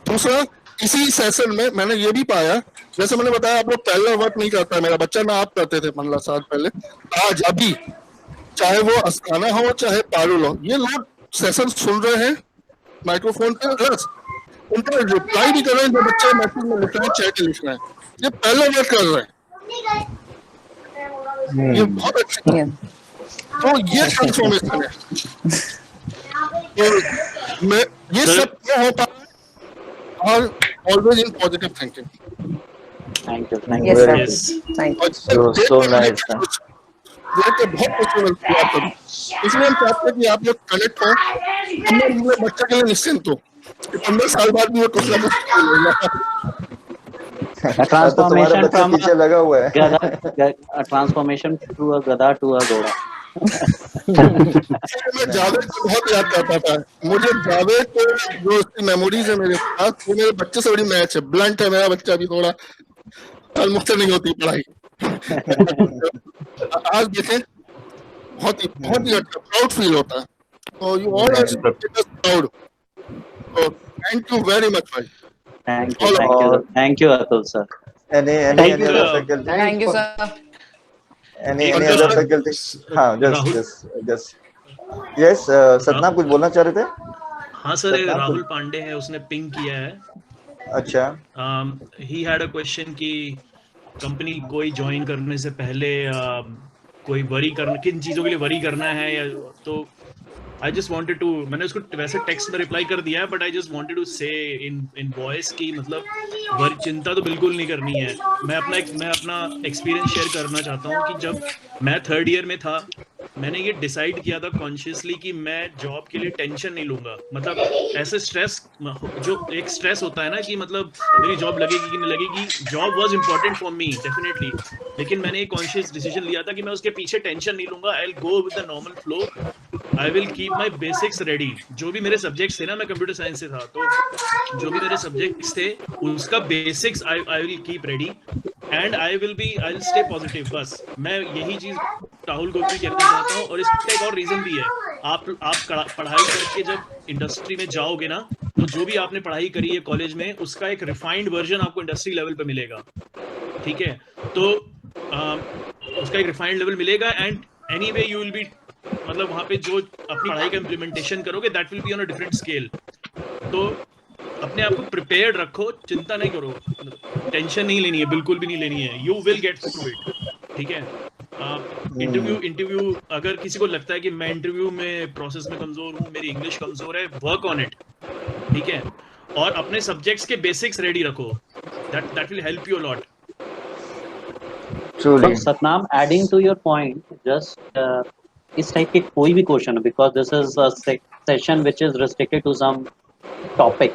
दूसरा, इसी सेशन में मैंने ये भी पाया, जैसे मैंने बताया आप लोग पहला वर्क नहीं करता, मेरा बच्चा ना आप करते थे 15 साल पहले, आज अभी चाहे वो अस्थाना हो चाहे पारुल हो, ये लोग सेशन सुन रहे हैं माइक्रोफोन पे, प्लस उनका रिप्लाई भी कर रहे हैं, जो बच्चे मैसेज में लिख रहे हैं, चैट लिख रहे हैं, ये पहला वर्क कर रहे हैं। ये बहुत अच्छा है। तो ये ट्रांसफॉर्मेशन है। तो मैं ये सब क्यों हो पा और always in positive thinking. Thank you, Yes, sir. Thank you. So nice. बहुत कुछ, इसलिए हम चाहते हैं कि आप लोग कनेक्ट हो, हमने बच्चे के लिए निश्चिंत हो, 15 साल बाद भी वो कुछ ना कुछ ट्रांसफॉर्मेशन फ्रॉम पीछे लगा हुआ है, ट्रांसफॉर्मेशन टू अ गधा टू अ घोड़ा। मैं जावेद को बहुत याद करता था। मुझे जावेद को जो उसकी मेमोरीज है मेरे पास, वो मेरे बच्चे से बड़ी मैच है। ब्लंट है मेरा बच्चा भी थोड़ा, और मुझसे नहीं होती पढ़ाई। आज देखें, बहुत ही अच्छा प्राउड फील होता है। तो यू ऑल आर प्राउड। तो थैंक यू वेरी मच भाई। Thank you Atul sir. any other faculty? Thank you, sir. Any other faculty? हाँ, just yes, सतनाम कुछ बोलना चाह रहे थे? हाँ सर, राहुल पांडे है, उसने पिंग किया है। अच्छा। ही हैड अ क्वेश्चन कि कंपनी कोई ज्वाइन करने से पहले कोई वरी करना, किन चीजों के लिए वरी करना है, या तो आई जस्ट वांटेड टू, मैंने उसको वैसे टेक्स्ट में रिप्लाई कर दिया है, but I just wanted to say in voice की मतलब चिंता तो बिल्कुल नहीं करनी है। मैं अपना एक्सपीरियंस शेयर करना चाहता हूँ कि जब मैं 3rd ईयर में था, मैंने ये डिसाइड किया था कॉन्शियसली कि मैं जॉब के लिए टेंशन नहीं लूंगा। मतलब ऐसे स्ट्रेस, जो एक स्ट्रेस होता है ना कि मतलब मेरी जॉब लगेगी कि नहीं लगेगी, job was important for me definitely, लेकिन मैंने एक कॉन्शियस डिसीजन लिया था कि मैं उसके पीछे टेंशन नहीं लूंगा। I will go with the normal flow, I will keep my basics ready. जो भी मेरे सब्जेक्ट्स थे ना, मैं कंप्यूटर साइंस से था, तो जो भी मेरे सब्जेक्ट्स थे उसका basics I will keep ready and I will stay positive. बस मैं यही चीज राहुल को भी कहना चाहता हूँ। और इसका एक और रीजन भी है, आप पढ़ाई करके जब इंडस्ट्री में जाओगे ना, तो जो भी आपने पढ़ाई करी है कॉलेज में, उसका एक रिफाइंड वर्जन आपको इंडस्ट्री लेवल पे मिलेगा। ठीक है, तो उसका एक रिफाइंड लेवल मिलेगा and anyway you will be मतलब वहां पे जो अपनी पढ़ाई का इम्प्लीमेंटेशन करोगे that will be on a different scale. तो अपने आप को प्रिपेयर्ड रखो, चिंता नहीं करो, टेंशन नहीं लेनी है, बिल्कुल भी नहीं लेनी है, you will get through it. ठीक है, इंटरव्यू अगर किसी को लगता है कि मैं इंटरव्यू में प्रोसेस में कमजोर हूँ, मेरी इंग्लिश कमजोर है, वर्क ऑन इट। ठीक है, और अपने सब्जेक्ट्स के बेसिक्स रेडी रखो, that will help you a lot. So, Satnam, adding to your point, just इस टाइप के कोई भी question, because this is a session which is restricted to some topic,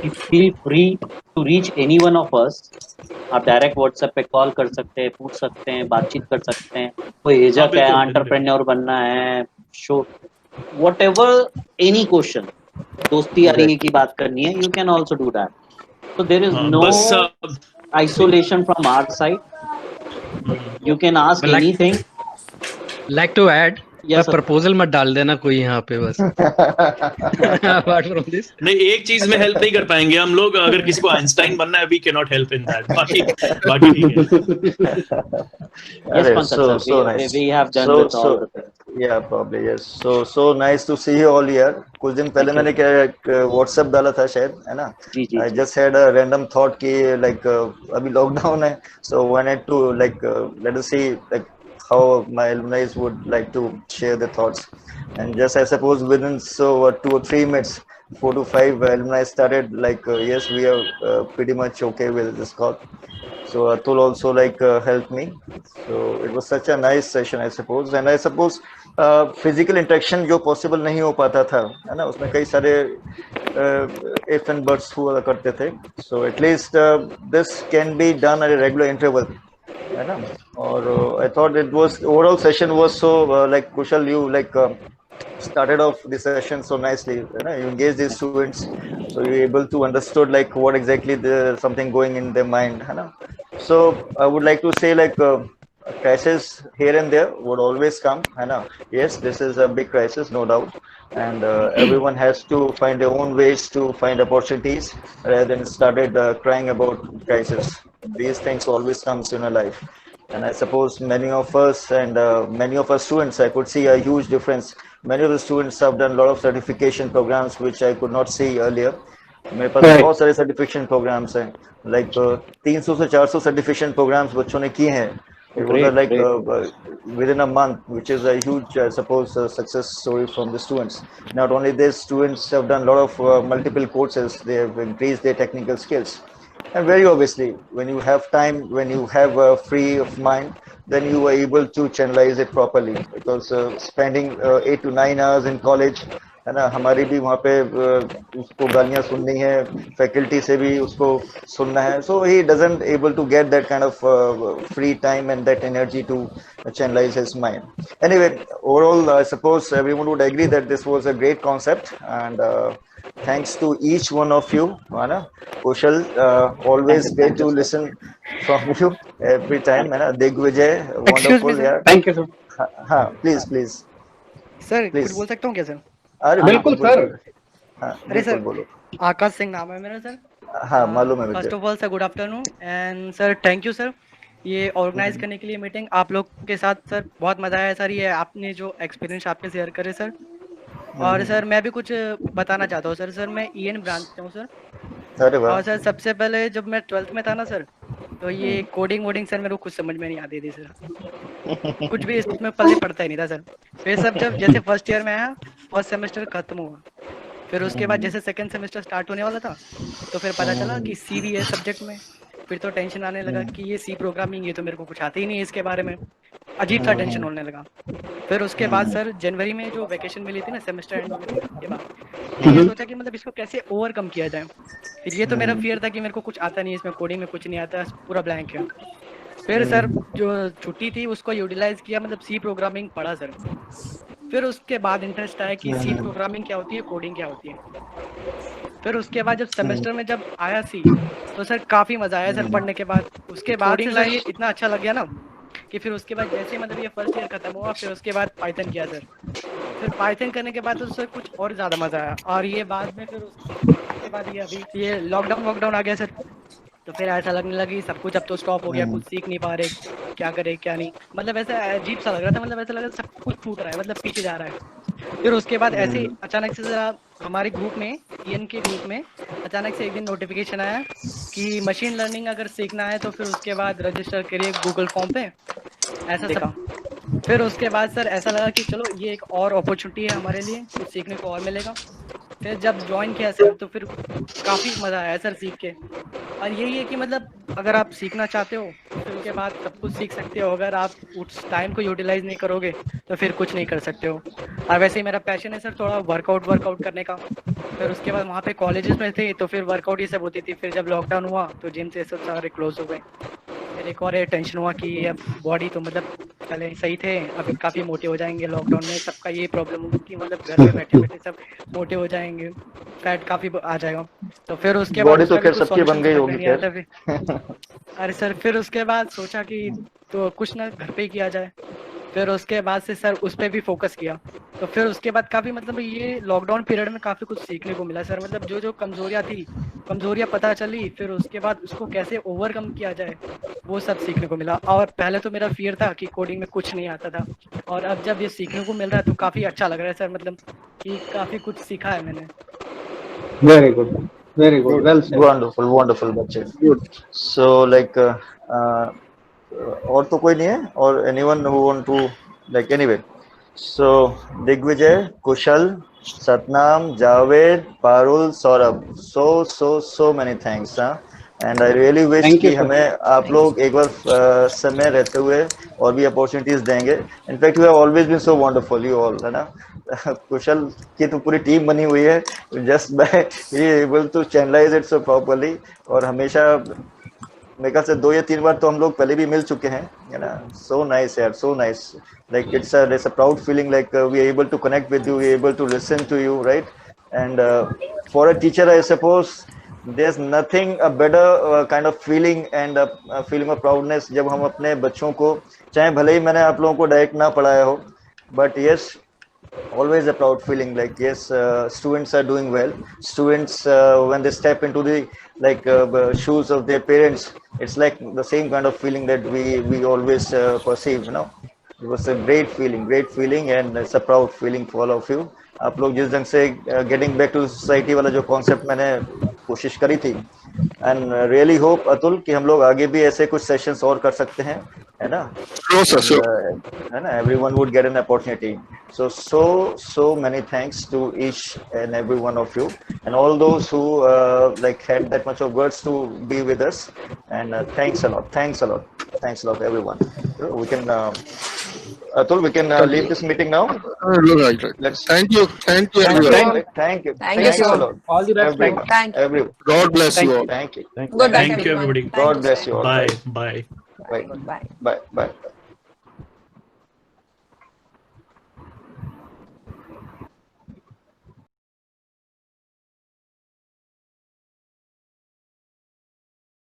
feel free to reach any one of us. आप direct WhatsApp पे call कर सकते हैं, पूछ सकते हैं, बातचीत कर सकते हैं। कोई हिचक है, एंटरप्रेन्योर बनना है, शो व्हाटएवर एनी क्वेश्चन, दोस्ती यारी की बात करनी है, you can also do that. So there is no isolation from our side. You can ask anything. Like to add, yes, proposal मत डाल देना कोई यहाँ पे बस। Apart from this, नहीं, एक चीज में हेल्प नहीं कर पाएंगे हम लोग, अगर किसी को आइंस्टाइन बनना है, we can not help in that, बाकी ठीक है। Yes, Pankaj sir, we have done with all the things. Yeah, probably yes. So nice to see you all here. कुछ दिन पहले मैंने क्या WhatsApp डाला था शायद, है ना? I just had a random thought कि like अभी लॉकडाउन है, so wanted to like let us see like how my alumni would like to share their thoughts, and just I suppose within 2 or 3 minutes 4 to 5 alumni started like yes, we are pretty much okay with this call. So Atul also like helped me. So it was such a nice session, I suppose, and I suppose physical interaction जो possible नहीं हो पाता था, है ना, उसमें कई सारे if and buts हुआ करते थे. So at least this can be done at a regular interval, है ना. और I thought it was overall session was so like Kushal, you like started off the session so nicely, you know, you engage these students, so you're able to understood like what exactly the something going in their mind, you know. So I would like to say like crisis here and there would always come, you know. Yes, this is a big crisis, no doubt, and everyone has to find their own ways to find opportunities rather than started crying about crisis. These things always comes in a life, and I suppose many of us and many of our students, I could see a huge difference. Many of the students have done a lot of certification programs which I could not see earlier. मेरे पास बहुत सारे certification programmes हैं, like 300 से 400 certification programmes बच्चों ने किए हैं. It was like within a month, which is a huge, I suppose, success story from the students. Not only this, students have done a lot of multiple courses. They have increased their technical skills. And very obviously, when you have time, when you have free of mind, then you are able to channelize it properly. Because spending 8 to 9 hours in college, है ना, हमारी भी वहाँ पे उसको गालियाँ सुननी है, फैकल्टी से भी उसको सुनना है. So he doesn't able to get that kind of free time and that energy to channelize his mind. Anyway, overall, I suppose everyone would agree that this was a great concept, and thanks to each one of you, Anna, Kushal, always great to listen from you every time, है ना. Digvijay, wonderful, yeah. Thank you, sir. हाँ, please. Sir कुछ बोल सकता हूँ क्या sir? अरे बिल्कुल सर. हाँ, अरे सर, बोलो. आकाश सिंह नाम है मेरा सर. हाँ, मालूम है मुझे. First of all sir good afternoon, and sir thank you sir ये ऑर्गेनाइज करने के लिए मीटिंग आप लोग के साथ. सर बहुत मजा आया सर, ये आपने जो एक्सपीरियंस आपके शेयर करे सर. और सर मैं भी कुछ बताना चाहता हूँ सर. मैं ईएन ब्रांच से हूँ सर. अरे वाह. और सर सबसे पहले जब मैं 12th में था ना सर, तो ये कोडिंग वोडिंग सर मेरे को कुछ समझ में नहीं आती थी सर. कुछ भी इसमें पल्ले पड़ता ही नहीं था सर. फिर सब जब जैसे फर्स्ट ईयर में आया, फर्स्ट सेमेस्टर खत्म हुआ, फिर उसके बाद जैसे सेकंड सेमेस्टर स्टार्ट होने वाला था, तो फिर पता चला कि सी भी है सब्जेक्ट में. फिर तो टेंशन आने लगा कि ये सी प्रोग्रामिंग, ये तो मेरे को कुछ आती ही नहीं है, इसके बारे में अजीब सा टेंशन होने लगा. फिर उसके बाद सर जनवरी में जो वैकेशन मिली थी ना सेमेस्टर एंड के बाद, ये सोचा कि मतलब इसको कैसे ओवरकम किया जाए. फिर ये तो मेरा फियर था कि मेरे को कुछ आता नहीं है, इसमें कोडिंग में कुछ नहीं आता, पूरा ब्लैंक है. फिर सर जो छुट्टी थी उसको यूटिलाइज किया, मतलब सी प्रोग्रामिंग पढ़ा सर. फिर उसके बाद इंटरेस्ट आया कि सी प्रोग्रामिंग क्या होती है, कोडिंग क्या होती है. फिर उसके बाद जब सेमेस्टर में जब आया सी, तो सर काफ़ी मज़ा आया सर पढ़ने के बाद. उसके बाद सर ये इतना अच्छा लग गया ना कि फिर उसके बाद जैसे मतलब ये फर्स्ट ईयर खत्म हुआ, फिर उसके बाद पाइथन किया सर. फिर पाइथन करने के बाद तो सर कुछ और ज़्यादा मज़ा आया. और ये बाद में फिर उसके बाद ये अभी ये लॉकडाउन आ गया सर. तो फिर ऐसा लगने लगी सब कुछ अब तो स्टॉप हो गया, कुछ सीख नहीं पा रहे, क्या करे क्या नहीं, मतलब ऐसा अजीब सा लग रहा था, मतलब ऐसा लग रहा था सब कुछ छूट रहा है, मतलब पीछे जा रहा है। फिर उसके बाद ऐसे ही अचानक से जरा हमारे ग्रुप में, ईएन के ग्रुप में अचानक से एक दिन नोटिफिकेशन आया कि मशीन लर्निंग अगर सीखना है तो फिर उसके बाद रजिस्टर करिए गूगल फॉर्म पे, ऐसा देखा। फिर उसके बाद सर ऐसा लगा कि चलो ये एक और अपॉर्चुनिटी है हमारे लिए, कुछ सीखने को और मिलेगा। फिर जब ज्वाइन किया सर तो फिर काफ़ी मज़ा आया सर सीख के। और यही है कि मतलब अगर आप सीखना चाहते हो फिर उसके बाद सब कुछ सीख सकते हो, अगर आप उस टाइम को यूटिलाइज नहीं करोगे तो फिर कुछ नहीं कर सकते हो। और वैसे ही मेरा पैशन है सर थोड़ा वर्कआउट करने का। फिर उसके बाद वहाँ पे कॉलेजेस में थे तो फिर वर्कआउट ये सब होती थी। फिर जब लॉकडाउन हुआ तो जिम से सब सारे क्लोज हो गए। फिर एक और टेंशन हुआ कि अब बॉडी तो मतलब पहले सही थे, अभी काफ़ी मोटे हो जाएंगे। लॉकडाउन में सबका ये प्रॉब्लम होगी कि मतलब घर में बैठे बैठे सब मोटे हो जाएंगे, फैट काफ़ी आ जाएगा। तो फिर उसके बाद बॉडी तो उसका भी खैर कुछ सबकी बन सॉल्यूशन गई समझ में होगी नहीं आया था खैर। फिर। अरे सर फिर उसके बाद सोचा कि तो कुछ ना घर पे ही किया जाए। फिर उसके बाद से सर उस पर भी फोकस किया। तो फिर उसके बाद काफ़ी मतलब ये लॉकडाउन पीरियड में काफ़ी कुछ सीखने को मिला सर। मतलब जो जो कमजोरियाँ थी, कमजोरियाँ पता चली, फिर उसके बाद उसको कैसे ओवरकम किया जाए वो सब सीखने को मिला। और पहले तो मेरा फियर था कि कोडिंग में कुछ नहीं आता था, और अब जब ये सीखने को मिल रहा है तो काफ़ी अच्छा लग रहा है सर, मतलब कि काफ़ी कुछ सीखा है मैंने। Very good. Very good. Good, Well said. wonderful, wonderful बच्चे. Good. So like और तो कोई नहीं है और anyone who want to like anyway. So Digvijay, Kushal, Satnam, Javed, Parul, Saurabh. So many thanks. हाँ. And I really wish Thank you, कि sir. हमें आप लोग एक बार समय रहते हुए और भी अपॉर्चुनिटीज देंगे. In fact, you have always been so wonderful, you all, है ना. कुशल की तो पूरी टीम बनी हुई है just by able to channelize it so properly. और हमेशा मेरे ख्याल से 2 या 3 बार तो हम लोग पहले भी मिल चुके हैं, है ना. So nice यार, so nice. Like it's a proud feeling like we are able to connect with you, we are able to listen to you, right? And for a teacher, I suppose there's nothing a better kind of feeling and a feeling of proudness जब हम अपने बच्चों को, चाहे भले ही मैंने आप लोगों को डायरेक्ट ना पढ़ाया हो, but yes, always a proud feeling like yes, students are doing well. Students when they step into the like shoes of their parents, it's like the same kind of feeling that we always perceive, you know. It was a great feeling and it's a proud feeling for all of you. आप लोग जिस ढंग से getting back to society वाला जो concept मैंने कोशिश करी थी, एंड रियली होप अतुल कि हम लोग आगे भी ऐसे कुछ सेशंस और कर सकते हैं, है ना. है ना, everyone would get an opportunity. So many thanks to each and every one of you and all those who like had that much of words to be with us, and thanks a lot everyone. We can Atul, we can leave this meeting now. Right. Let's Thank you thank you everyone. thank you Thank you, thanks sir. a lot All the best. everyone. Thank you. Everyone. God bless you all. Thank you. Good luck, Thank you, everyone. everybody. Thank God you, bless sir. you all. Bye. Bye. Bye. Bye. Goodbye. Bye.